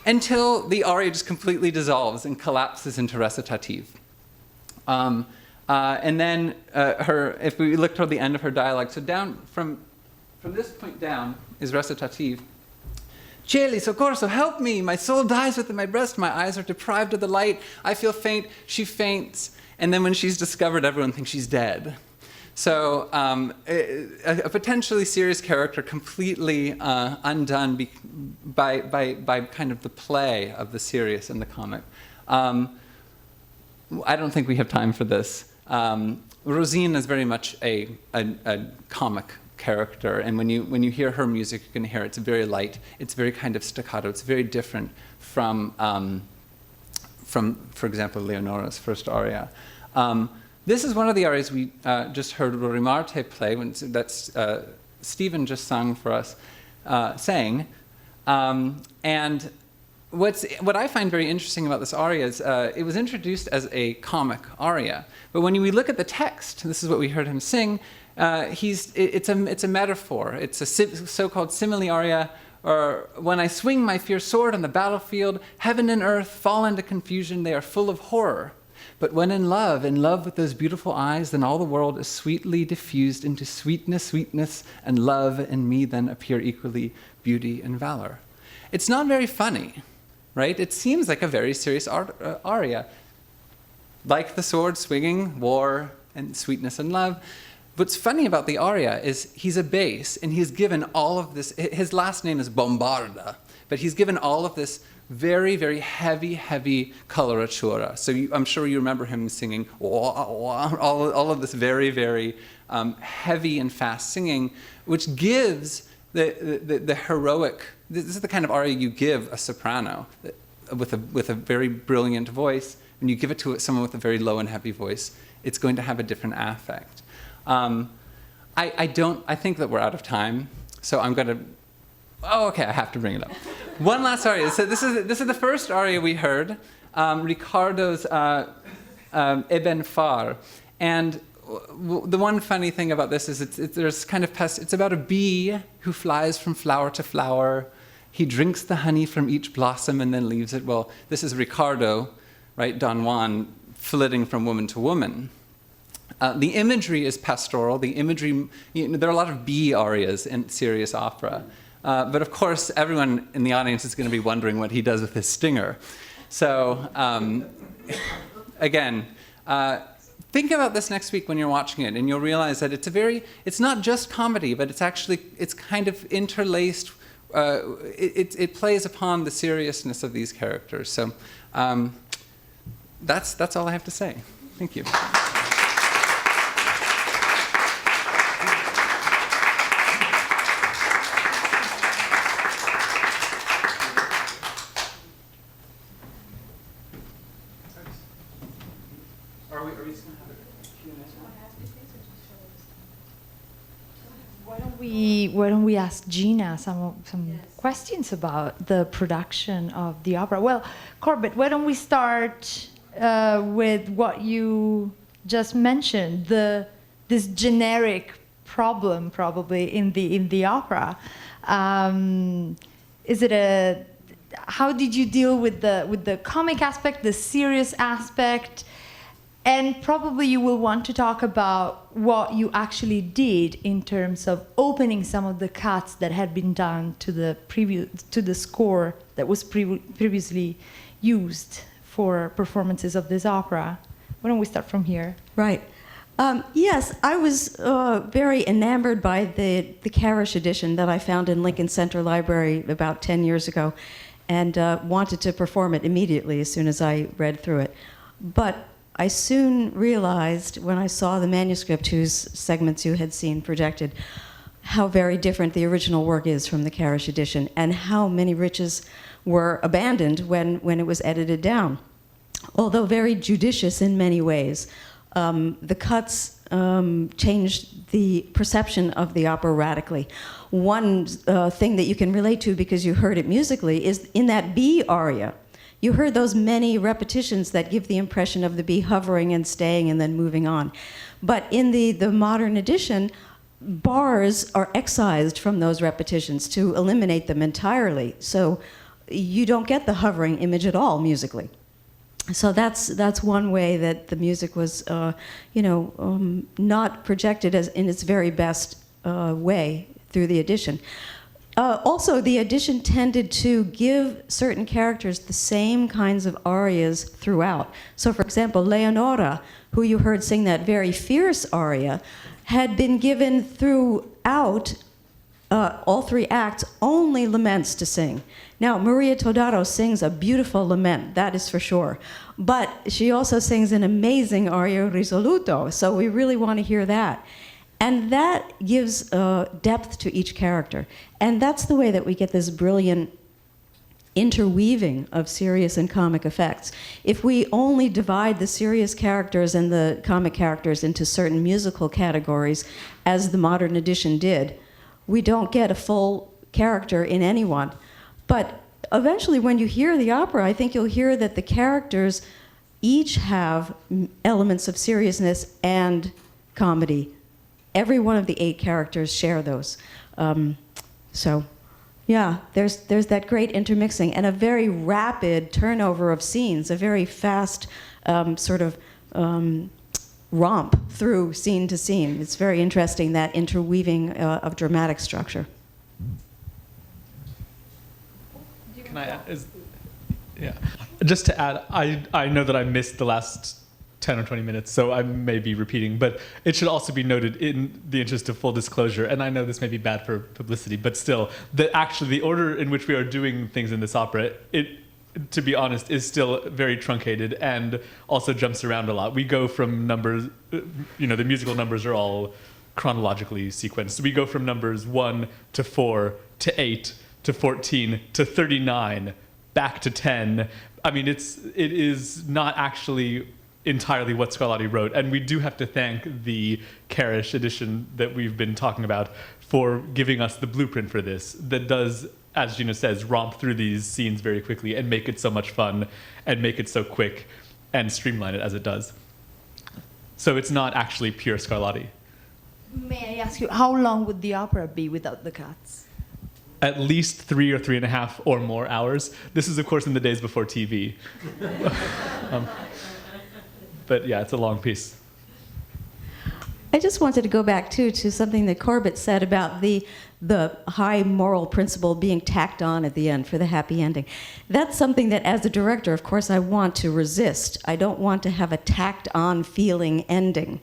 until the aria just completely dissolves and collapses into recitative. And then if we look toward the end of her dialogue, so down from from this point down is recitative. Cieli, soccorso, help me! My soul dies within my breast. My eyes are deprived of the light. I feel faint. She faints. And then when she's discovered, everyone thinks she's dead. So a potentially serious character completely undone by kind of the play of the serious and the comic. I don't think we have time for this. Rosine is very much a comic character, and when you hear her music, you can hear it's very light. It's very kind of staccato. It's very different from for example, Leonora's first aria. This is one of the arias we just heard Rorimarte play. That's Stephen just sung for us, sang. And what I find very interesting about this aria is it was introduced as a comic aria, but when we look at the text, this is what we heard him sing. It's a metaphor. It's a so-called simile aria, or when I swing my fierce sword on the battlefield, heaven and earth fall into confusion. They are full of horror. But when in love with those beautiful eyes, then all the world is sweetly diffused into sweetness, and love and me then appear equally beauty and valor. It's not very funny, right? It seems like a very serious aria. Like the sword swinging, war and sweetness and love. What's funny about the aria is he's a bass, and he's given all of this. His last name is Bombarda, but he's given all of this very, very heavy coloratura. So I'm sure you remember him singing all of this very, very heavy and fast singing, which gives the heroic. This is the kind of aria you give a soprano with a very brilliant voice. When you give it to someone with a very low and heavy voice, it's going to have a different affect. I think that we're out of time, so I'm going to. Oh, okay, I have to bring it up. One last aria. So this is the first aria we heard, Riccardo's Eben Far, and the one funny thing about this is it's about a bee who flies from flower to flower. He drinks the honey from each blossom and then leaves it. Well, this is Riccardo, right? Don Juan flitting from woman to woman. The imagery is pastoral. The imagery, there are a lot of bee arias in serious opera. But of course, everyone in the audience is going to be wondering what he does with his stinger. So, again, think about this next week when you're watching it, and you'll realize that it's not just comedy, but it's kind of interlaced. It plays upon the seriousness of these characters. So, that's all I have to say. Thank you. Why don't we ask Gina some questions about the production of the opera? Well, Corbett, why don't we start with what you just mentioned, this generic problem probably in the opera. How did you deal with the comic aspect, the serious aspect? And probably you will want to talk about what you actually did in terms of opening some of the cuts that had been done to the score that was previously used for performances of this opera. Why don't we start from here? Right. Yes, I was very enamored by the Carish edition that I found in Lincoln Center Library about 10 years ago, and wanted to perform it immediately as soon as I read through it. But I soon realized when I saw the manuscript, whose segments you had seen projected, how very different the original work is from the Carish edition, and how many riches were abandoned when it was edited down. Although very judicious in many ways, the cuts changed the perception of the opera radically. One thing that you can relate to, because you heard it musically, is in that bee aria. You heard those many repetitions that give the impression of the bee hovering and staying and then moving on. But in the modern edition, bars are excised from those repetitions to eliminate them entirely. So you don't get the hovering image at all musically. So that's one way that the music was, not projected as in its very best way through the edition. Also, the edition tended to give certain characters the same kinds of arias throughout. So, for example, Leonora, who you heard sing that very fierce aria, had been given throughout all three acts only laments to sing. Now, Maria Todaro sings a beautiful lament, that is for sure. But she also sings an amazing aria risoluto, so we really want to hear that. And that gives depth to each character. And that's the way that we get this brilliant interweaving of serious and comic effects. If we only divide the serious characters and the comic characters into certain musical categories, as the modern edition did, we don't get a full character in anyone. But eventually, when you hear the opera, I think you'll hear that the characters each have elements of seriousness and comedy. Every one of the 8 characters share those. So, yeah, there's that great intermixing and a very rapid turnover of scenes, a very fast sort of romp through scene to scene. It's very interesting, that interweaving of dramatic structure. Can I add? Yeah. Just to add, I know that I missed the last 10 or 20 minutes, so I may be repeating, but it should also be noted in the interest of full disclosure, and I know this may be bad for publicity, but still, that actually the order in which we are doing things in this opera, to be honest, is still very truncated and also jumps around a lot. We go from numbers, the musical numbers are all chronologically sequenced. We go from numbers 1 to 4 to 8 to 14 to 39, back to 10. I mean, it is not actually entirely what Scarlatti wrote, and we do have to thank the Carish edition that we've been talking about for giving us the blueprint for this that does, as Gina says, romp through these scenes very quickly and make it so much fun and make it so quick and streamline it as it does. So it's not actually pure Scarlatti. May I ask you, how long would the opera be without the cuts? At least 3 or 3.5 or more hours. This is, of course, in the days before TV. But yeah, it's a long piece. I just wanted to go back, too, to something that Corbett said about the high moral principle being tacked on at the end for the happy ending. That's something that, as a director, of course, I want to resist. I don't want to have a tacked-on feeling ending.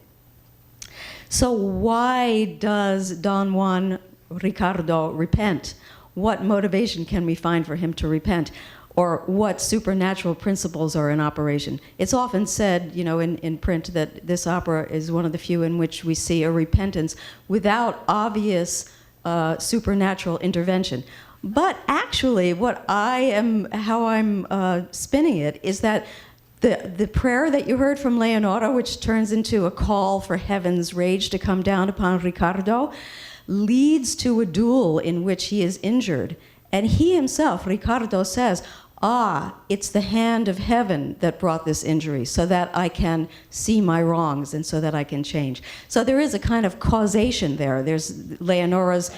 So why does Don Juan Ricardo repent? What motivation can we find for him to repent? Or what supernatural principles are in operation? It's often said, in print, that this opera is one of the few in which we see a repentance without obvious supernatural intervention. But actually, how I'm spinning it is that the prayer that you heard from Leonora, which turns into a call for heaven's rage to come down upon Ricardo, leads to a duel in which he is injured. And he himself, Ricardo, says, it's the hand of heaven that brought this injury so that I can see my wrongs and so that I can change. So there is a kind of causation there. There's Leonora's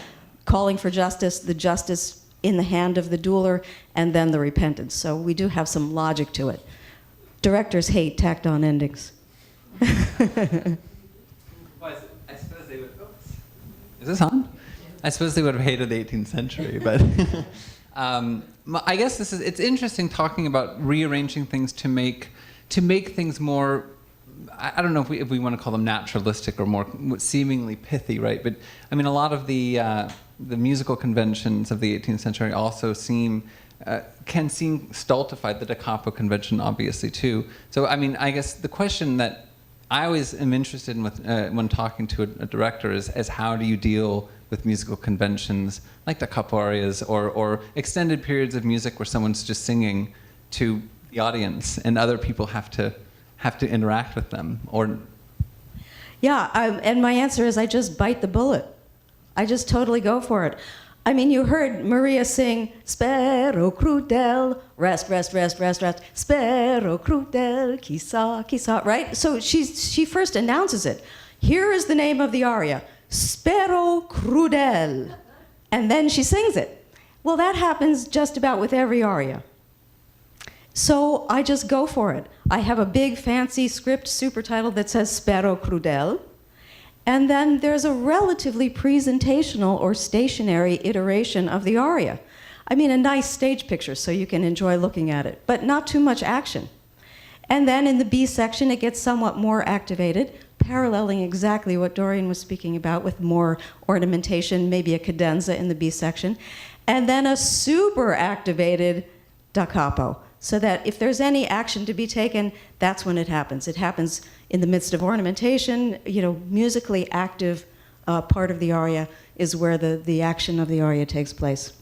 calling for justice, the justice in the hand of the dueler, and then the repentance. So we do have some logic to it. Directors hate tacked-on endings. I suppose they would. Is this on? I suppose they would have hated the 18th century, but I guess it's interesting talking about rearranging things to make things more. I don't know if we want to call them naturalistic or more seemingly pithy, right? But I mean, a lot of the musical conventions of the 18th century also can seem stultified. The da capo convention, obviously, too. So I mean, I guess the question that I always am interested in when talking to a director is how do you deal with musical conventions like the capo arias or extended periods of music where someone's just singing to the audience and other people have to interact with them, or and my answer is I just bite the bullet. I just totally go for it. I mean, you heard Maria sing "Spero crudel," rest, rest, rest, rest, rest. "Spero crudel, chissà, chissà," right? So she first announces it. Here is the name of the aria, "Spero crudel," and then she sings it. Well, that happens just about with every aria. So I just go for it. I have a big fancy script super title that says "Spero crudel," And then there's a relatively presentational or stationary iteration of the aria. I mean, a nice stage picture so you can enjoy looking at it, but not too much action. And then in the B section, it gets somewhat more activated, paralleling exactly what Dorian was speaking about with more ornamentation, maybe a cadenza in the B section, and then a super activated da capo, so that if there's any action to be taken, that's when it happens. It happens in the midst of ornamentation. Musically active part of the aria is where the action of the aria takes place.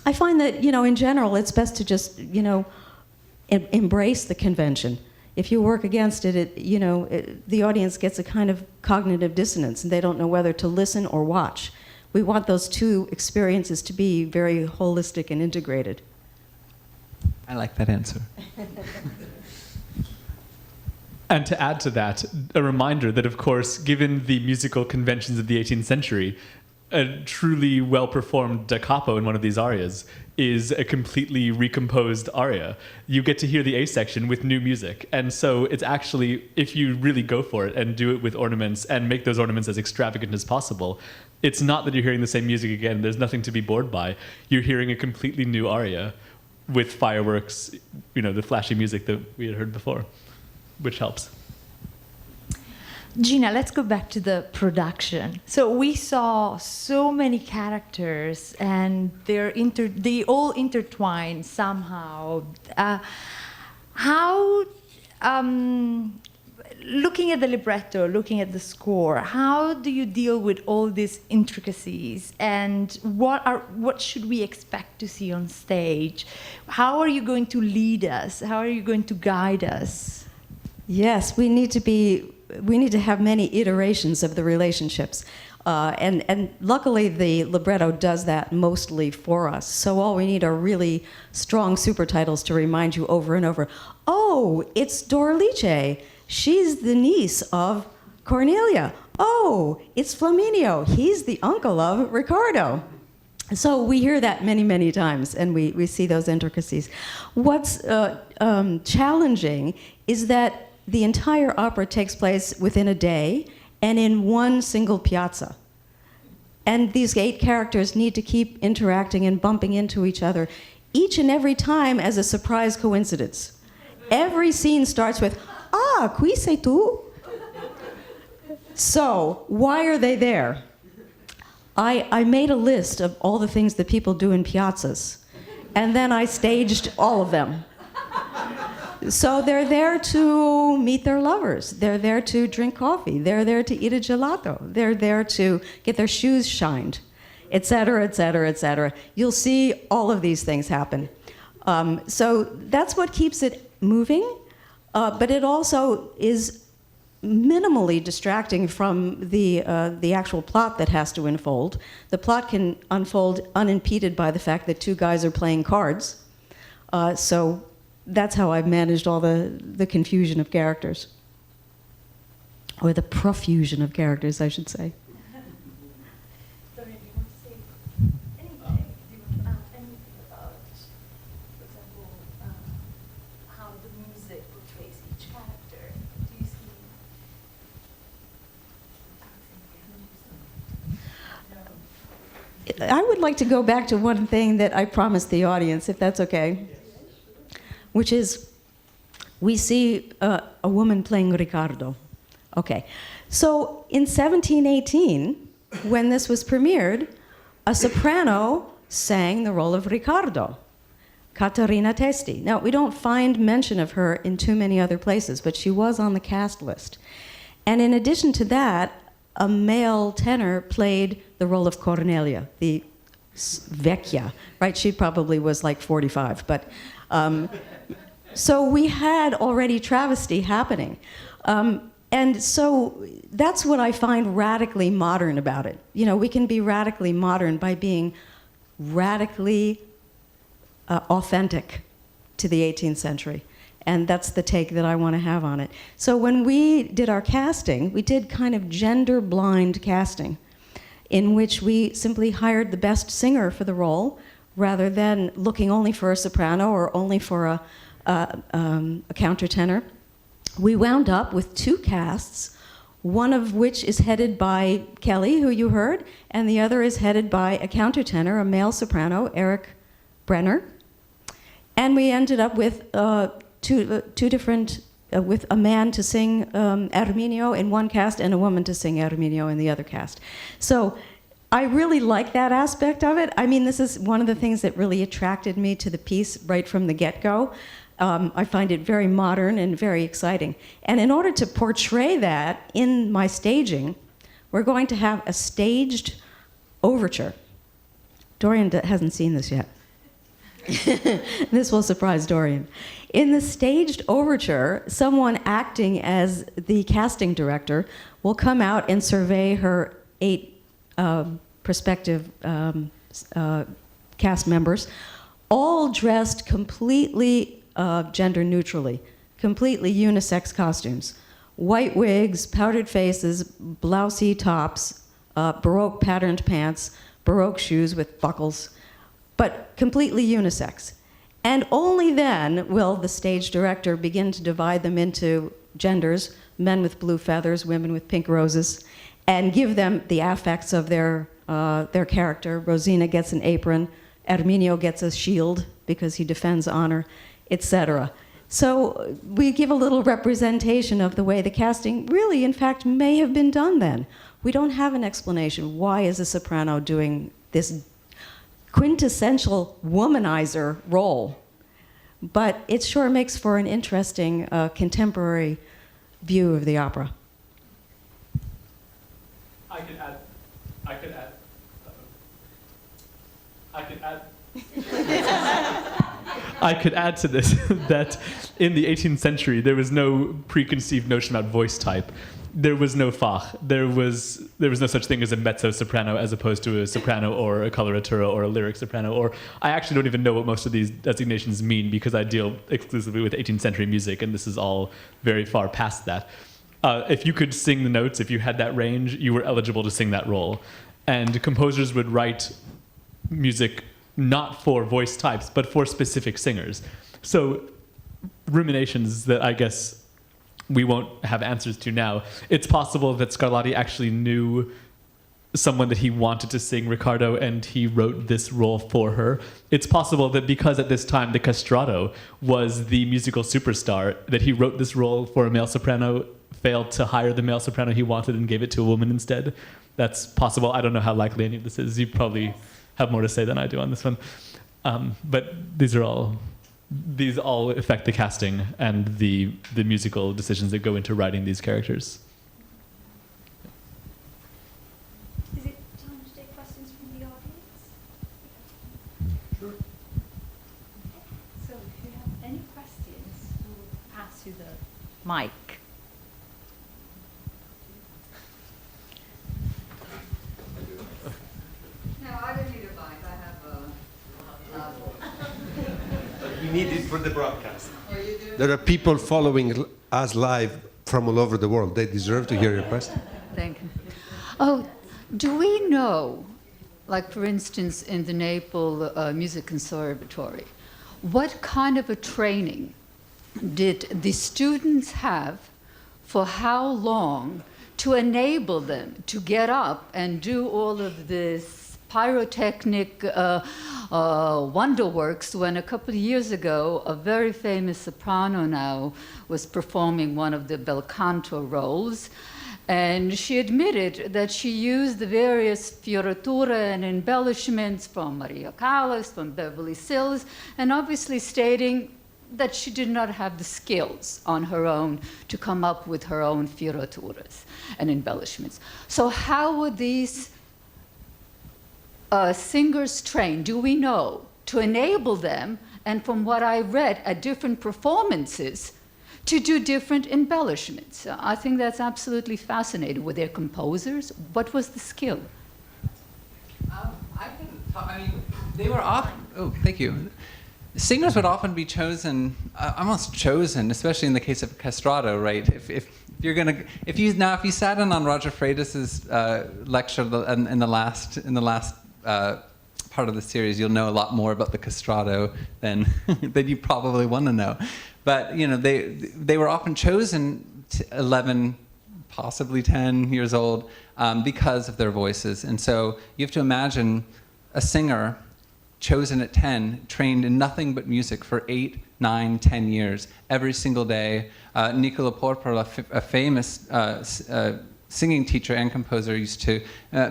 I find that, in general, it's best to just, embrace the convention. If you work against it, the audience gets a kind of cognitive dissonance, and they don't know whether to listen or watch. We want those two experiences to be very holistic and integrated. I like that answer. And to add to that, a reminder that, of course, given the musical conventions of the 18th century, a truly well-performed da capo in one of these arias is a completely recomposed aria. You get to hear the A section with new music. And so it's actually, if you really go for it and do it with ornaments and make those ornaments as extravagant as possible, it's not that you're hearing the same music again. There's nothing to be bored by. You're hearing a completely new aria with fireworks, the flashy music that we had heard before, which helps. Gina, let's go back to the production. So we saw so many characters, and they all intertwine somehow. Looking at the libretto, looking at the score, how do you deal with all these intricacies, and what should we expect to see on stage? How are you going to lead us? How are you going to guide us? Yes, we need to have many iterations of the relationships. And luckily, the libretto does that mostly for us. So all we need are really strong super titles to remind you over and over, oh, it's Doralice. She's the niece of Cornelia. Oh, it's Flaminio. He's the uncle of Riccardo. So we hear that many, many times, and we see those intricacies. What's challenging is that the entire opera takes place within a day and in one single piazza. And these 8 characters need to keep interacting and bumping into each other each and every time as a surprise coincidence. Every scene starts with, ah, qui sei tu? So, why are they there? I made a list of all the things that people do in piazzas, and then I staged all of them. So they're there to meet their lovers. They're there to drink coffee. They're there to eat a gelato. They're there to get their shoes shined, et cetera, et cetera, et cetera. You'll see all of these things happen. So that's what keeps it moving, but it also is minimally distracting from the actual plot that has to unfold. The plot can unfold unimpeded by the fact that 2 guys are playing cards. So that's how I've managed all the confusion of characters. Or the profusion of characters, I should say. Dorian, do you want to say anything? Do you want to add anything about, for example, how the music portrays each character? Do you see? I would like to go back to one thing that I promised the audience, if that's okay. Which is, we see a woman playing Riccardo. Okay, so in 1718, when this was premiered, a soprano sang the role of Riccardo, Caterina Testi. Now, we don't find mention of her in too many other places, but she was on the cast list. And in addition to that, a male tenor played the role of Cornelia, the vecchia, right? She probably was like 45, but so we had already travesty happening. And so that's what I find radically modern about it. We can be radically modern by being radically authentic to the 18th century. And that's the take that I want to have on it. So when we did our casting, we did kind of gender-blind casting, in which we simply hired the best singer for the role, rather than looking only for a soprano or only for a countertenor. We wound up with 2 casts, one of which is headed by Kelli, who you heard, and the other is headed by a countertenor, a male soprano, Eric Brenner. And we ended up with two different, with a man to sing Erminio in one cast and a woman to sing Erminio in the other cast. So I really like that aspect of it. I mean, this is one of the things that really attracted me to the piece right from the get-go. I find it very modern and very exciting. And in order to portray that in my staging, we're going to have a staged overture. Dorian hasn't seen this yet. This will surprise Dorian. In the staged overture, someone acting as the casting director will come out and survey her 8 prospective cast members, all dressed completely gender neutrally, completely unisex costumes. White wigs, powdered faces, blousey tops, Baroque patterned pants, Baroque shoes with buckles, but completely unisex. And only then will the stage director begin to divide them into genders, men with blue feathers, women with pink roses, and give them the affects of their character. Rosina gets an apron, Erminio gets a shield because he defends honor, etc. So we give a little representation of the way the casting really, in fact, may have been done then. We don't have an explanation. Why is a soprano doing this quintessential womanizer role? But it sure makes for an interesting contemporary view of the opera. I could add I could add to this that in the 18th century there was no preconceived notion about voice type. There was no Fach. There was no such thing as a mezzo-soprano as opposed to a soprano or a coloratura or a lyric soprano. Or I actually don't even know what most of these designations mean because I deal exclusively with 18th century music, and this is all very far past that. If you could sing the notes, if you had that range, you were eligible to sing that role. And composers would write music not for voice types, but for specific singers. So ruminations that I guess we won't have answers to now. It's possible that Scarlatti actually knew someone that he wanted to sing Riccardo, and he wrote this role for her. It's possible that because at this time the castrato was the musical superstar, that he wrote this role for a male soprano, failed to hire the male soprano he wanted, and gave it to a woman instead. That's possible. I don't know how likely any of this is. You probably have more to say than I do on this one. But these all affect the casting and the musical decisions that go into writing these characters. Is it time to take questions from the audience? Sure. So if you have any questions, we'll pass you the mic. No, I don't need a mic. I have a We need it for the broadcast. Oh, you do? There are people following us live from all over the world. They deserve to hear your question. Thank you. Oh, do we know, like for instance in the Naples Music Conservatory, what kind of a training did the students have for how long to enable them to get up and do all of this pyrotechnic wonderworks when a couple of years ago a very famous soprano now was performing one of the bel canto roles, and she admitted that she used the various fioriture and embellishments from Maria Callas, from Beverly Sills, and obviously stating that she did not have the skills on her own to come up with her own fioritures and embellishments. So how were these singers trained, do we know, to enable them, and from what I read at different performances, to do different embellishments? I think that's absolutely fascinating. Were there composers? What was the skill? I mean, they were often, oh, thank you. Singers would often be chosen, almost chosen, especially in the case of castrato, right? If you sat in on Roger Freitas's lecture in the last part of the series, you'll know a lot more about the castrato than you probably want to know. But you know, they were often chosen 11 possibly 10 years old, because of their voices. And so you have to imagine a singer chosen at 10, trained in nothing but music for 8, 9, 10 years, every single day. Nicola Porpora, a famous singing teacher and composer, used to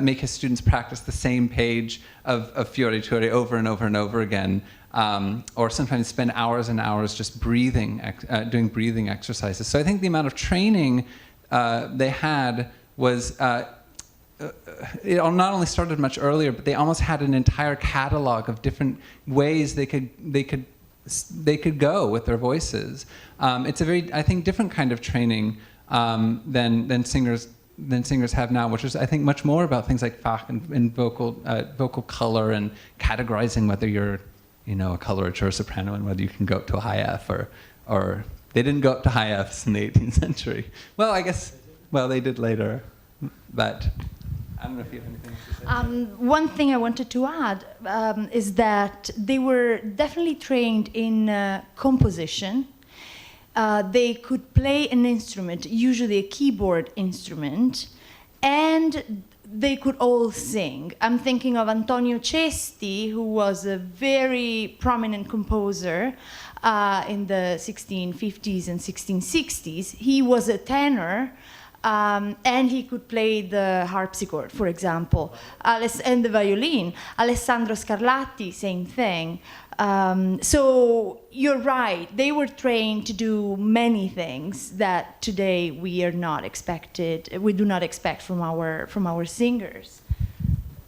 make his students practice the same page of Fiorituri over and over and over again, or sometimes spend hours and hours just breathing, doing breathing exercises. So I think the amount of training they had was, it not only started much earlier, but they almost had an entire catalog of different ways they could go with their voices. It's a very, I think, different kind of training than singers have now, which is, I think, much more about things like Fach and vocal color and categorizing whether you're, a colorature or soprano, and whether you can go up to a high F or they didn't go up to high Fs in the 18th century. Well, I guess, they did later, but I don't know if you have anything to say. One thing I wanted to add is that they were definitely trained in composition. They could play an instrument, usually a keyboard instrument, and they could all sing. I'm thinking of Antonio Cesti, who was a very prominent composer in the 1650s and 1660s. He was a tenor, and he could play the harpsichord, for example, and the violin. Alessandro Scarlatti, same thing. So you're right, they were trained to do many things that today we do not expect from our singers.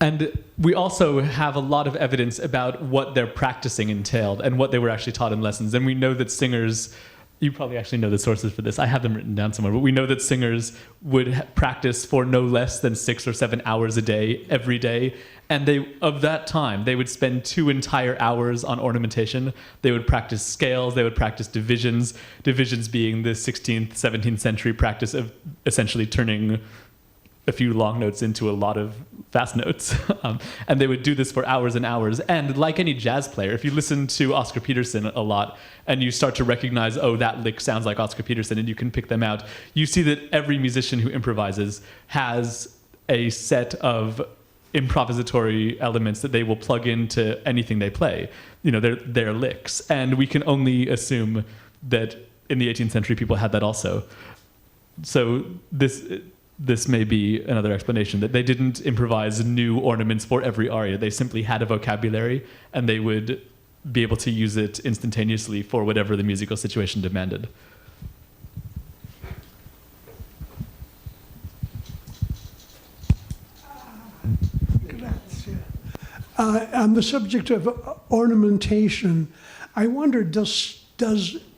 And we also have a lot of evidence about what their practicing entailed and what they were actually taught in lessons. And we know that singers, you probably actually know the sources for this, I have them written down somewhere, but we know that singers would practice for no less than 6 or 7 hours a day, every day. And of that time, they would spend 2 entire hours on ornamentation. They would practice scales, they would practice divisions being the 16th, 17th century practice of essentially turning a few long notes into a lot of fast notes. And they would do this for hours and hours. And like any jazz player, if you listen to Oscar Peterson a lot and you start to recognize, oh, that lick sounds like Oscar Peterson, and you can pick them out, you see that every musician who improvises has a set of improvisatory elements that they will plug into anything they play. Their licks. And we can only assume that in the 18th century people had that also. So this may be another explanation, that they didn't improvise new ornaments for every aria. They simply had a vocabulary, and they would be able to use it instantaneously for whatever the musical situation demanded. On the subject of ornamentation, I wonder, does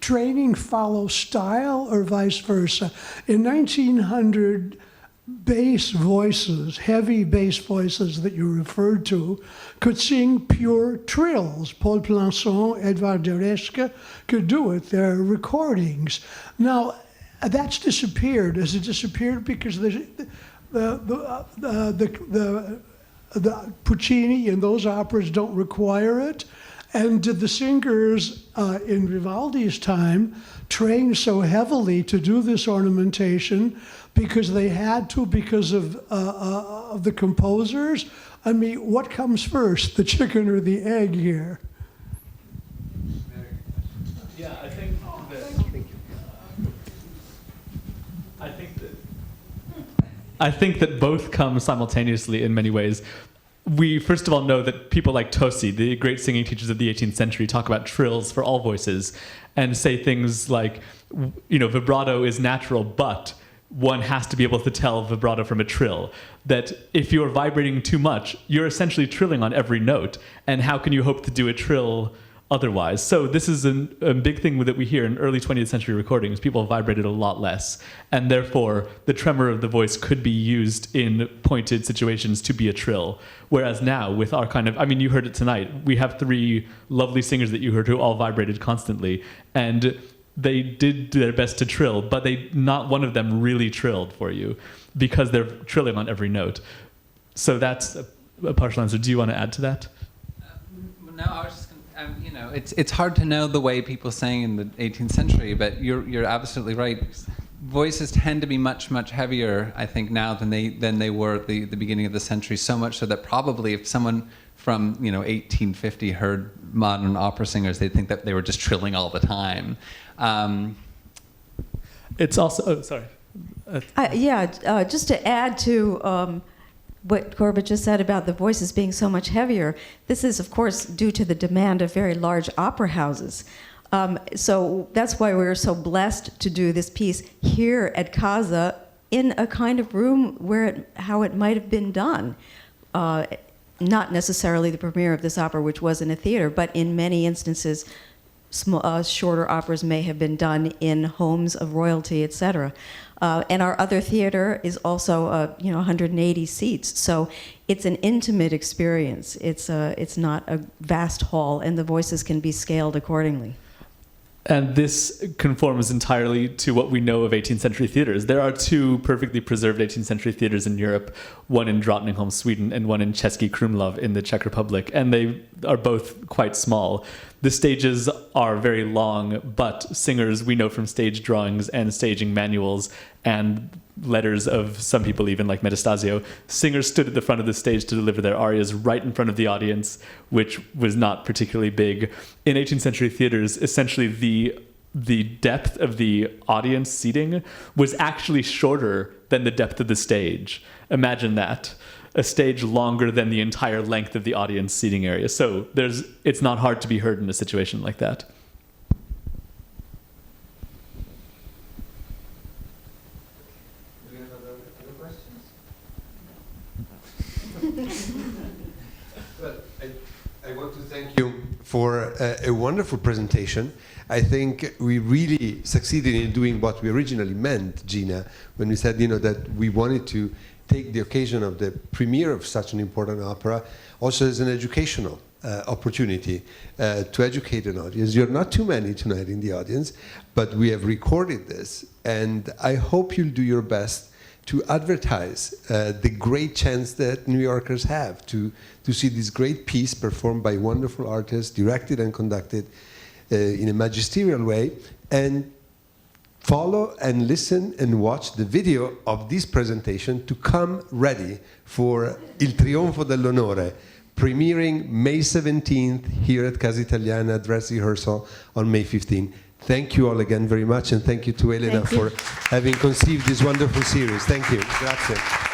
training follow style or vice versa? In 1900, bass voices, heavy bass voices that you referred to, could sing pure trills. Paul Plançon, Edvard Dereska could do it. There are recordings. Now, that's disappeared. Has it disappeared because the Puccini and those operas don't require it? And did the singers in Vivaldi's time train so heavily to do this ornamentation because they had to, because of the composers? I mean, what comes first, the chicken or the egg here? Yeah, I think that both come simultaneously in many ways. We first of all know that people like Tosi, the great singing teachers of the 18th century, talk about trills for all voices and say things like, vibrato is natural, but one has to be able to tell vibrato from a trill. That if you're vibrating too much, you're essentially trilling on every note. And how can you hope to do a trill otherwise? So this is a big thing that we hear in early 20th century recordings. People vibrated a lot less. And therefore, the tremor of the voice could be used in pointed situations to be a trill. Whereas now, with our you heard it tonight. We have 3 lovely singers that you heard who all vibrated constantly. And they did their best to trill, but not one of them really trilled for you because they're trilling on every note. So that's a partial answer. Do you want to add to that? No, I was just it's hard to know the way people sang in the 18th century, but you're absolutely right. voices tend to be much, much heavier, I think, now than they were at the beginning of the century, so much so that probably if someone from 1850 heard modern opera singers, they'd think that they were just trilling all the time. It's also, sorry. Just to add to what Corbett just said about the voices being so much heavier, this is, of course, due to the demand of very large opera houses. So that's why we were so blessed to do this piece here at Casa in a kind of room how it might have been done. Not necessarily the premiere of this opera, which was in a theater, but in many instances, shorter operas may have been done in homes of royalty, etc. And our other theater is also 180 seats, so it's an intimate experience. It's not a vast hall, and the voices can be scaled accordingly. And this conforms entirely to what we know of 18th century theaters. There are two perfectly preserved 18th century theaters in Europe, one in Drottningholm, Sweden, and one in Český Krumlov in the Czech Republic, and they are both quite small. The stages are very long, but singers, we know from stage drawings and staging manuals and letters of some people even, like Metastasio, singers stood at the front of the stage to deliver their arias right in front of the audience, which was not particularly big. In 18th century theaters, essentially the depth of the audience seating was actually shorter than the depth of the stage. Imagine that. A stage longer than the entire length of the audience seating area. So it's not hard to be heard in a situation like that. Do we have other questions? Well, I want to thank you for a wonderful presentation. I think we really succeeded in doing what we originally meant, Gina, when we said, that we wanted to take the occasion of the premiere of such an important opera also as an educational opportunity to educate an audience. You're not too many tonight in the audience, but we have recorded this, and I hope you'll do your best to advertise the great chance that New Yorkers have to see this great piece performed by wonderful artists, directed and conducted in a magisterial way, and follow and listen and watch the video of this presentation to come ready for Il Trionfo dell'Onore, premiering May 17th here at Casa Italiana, dress rehearsal on May 15th. Thank you all again very much, and thank you to Elena for having conceived this wonderful series. Thank you. Grazie.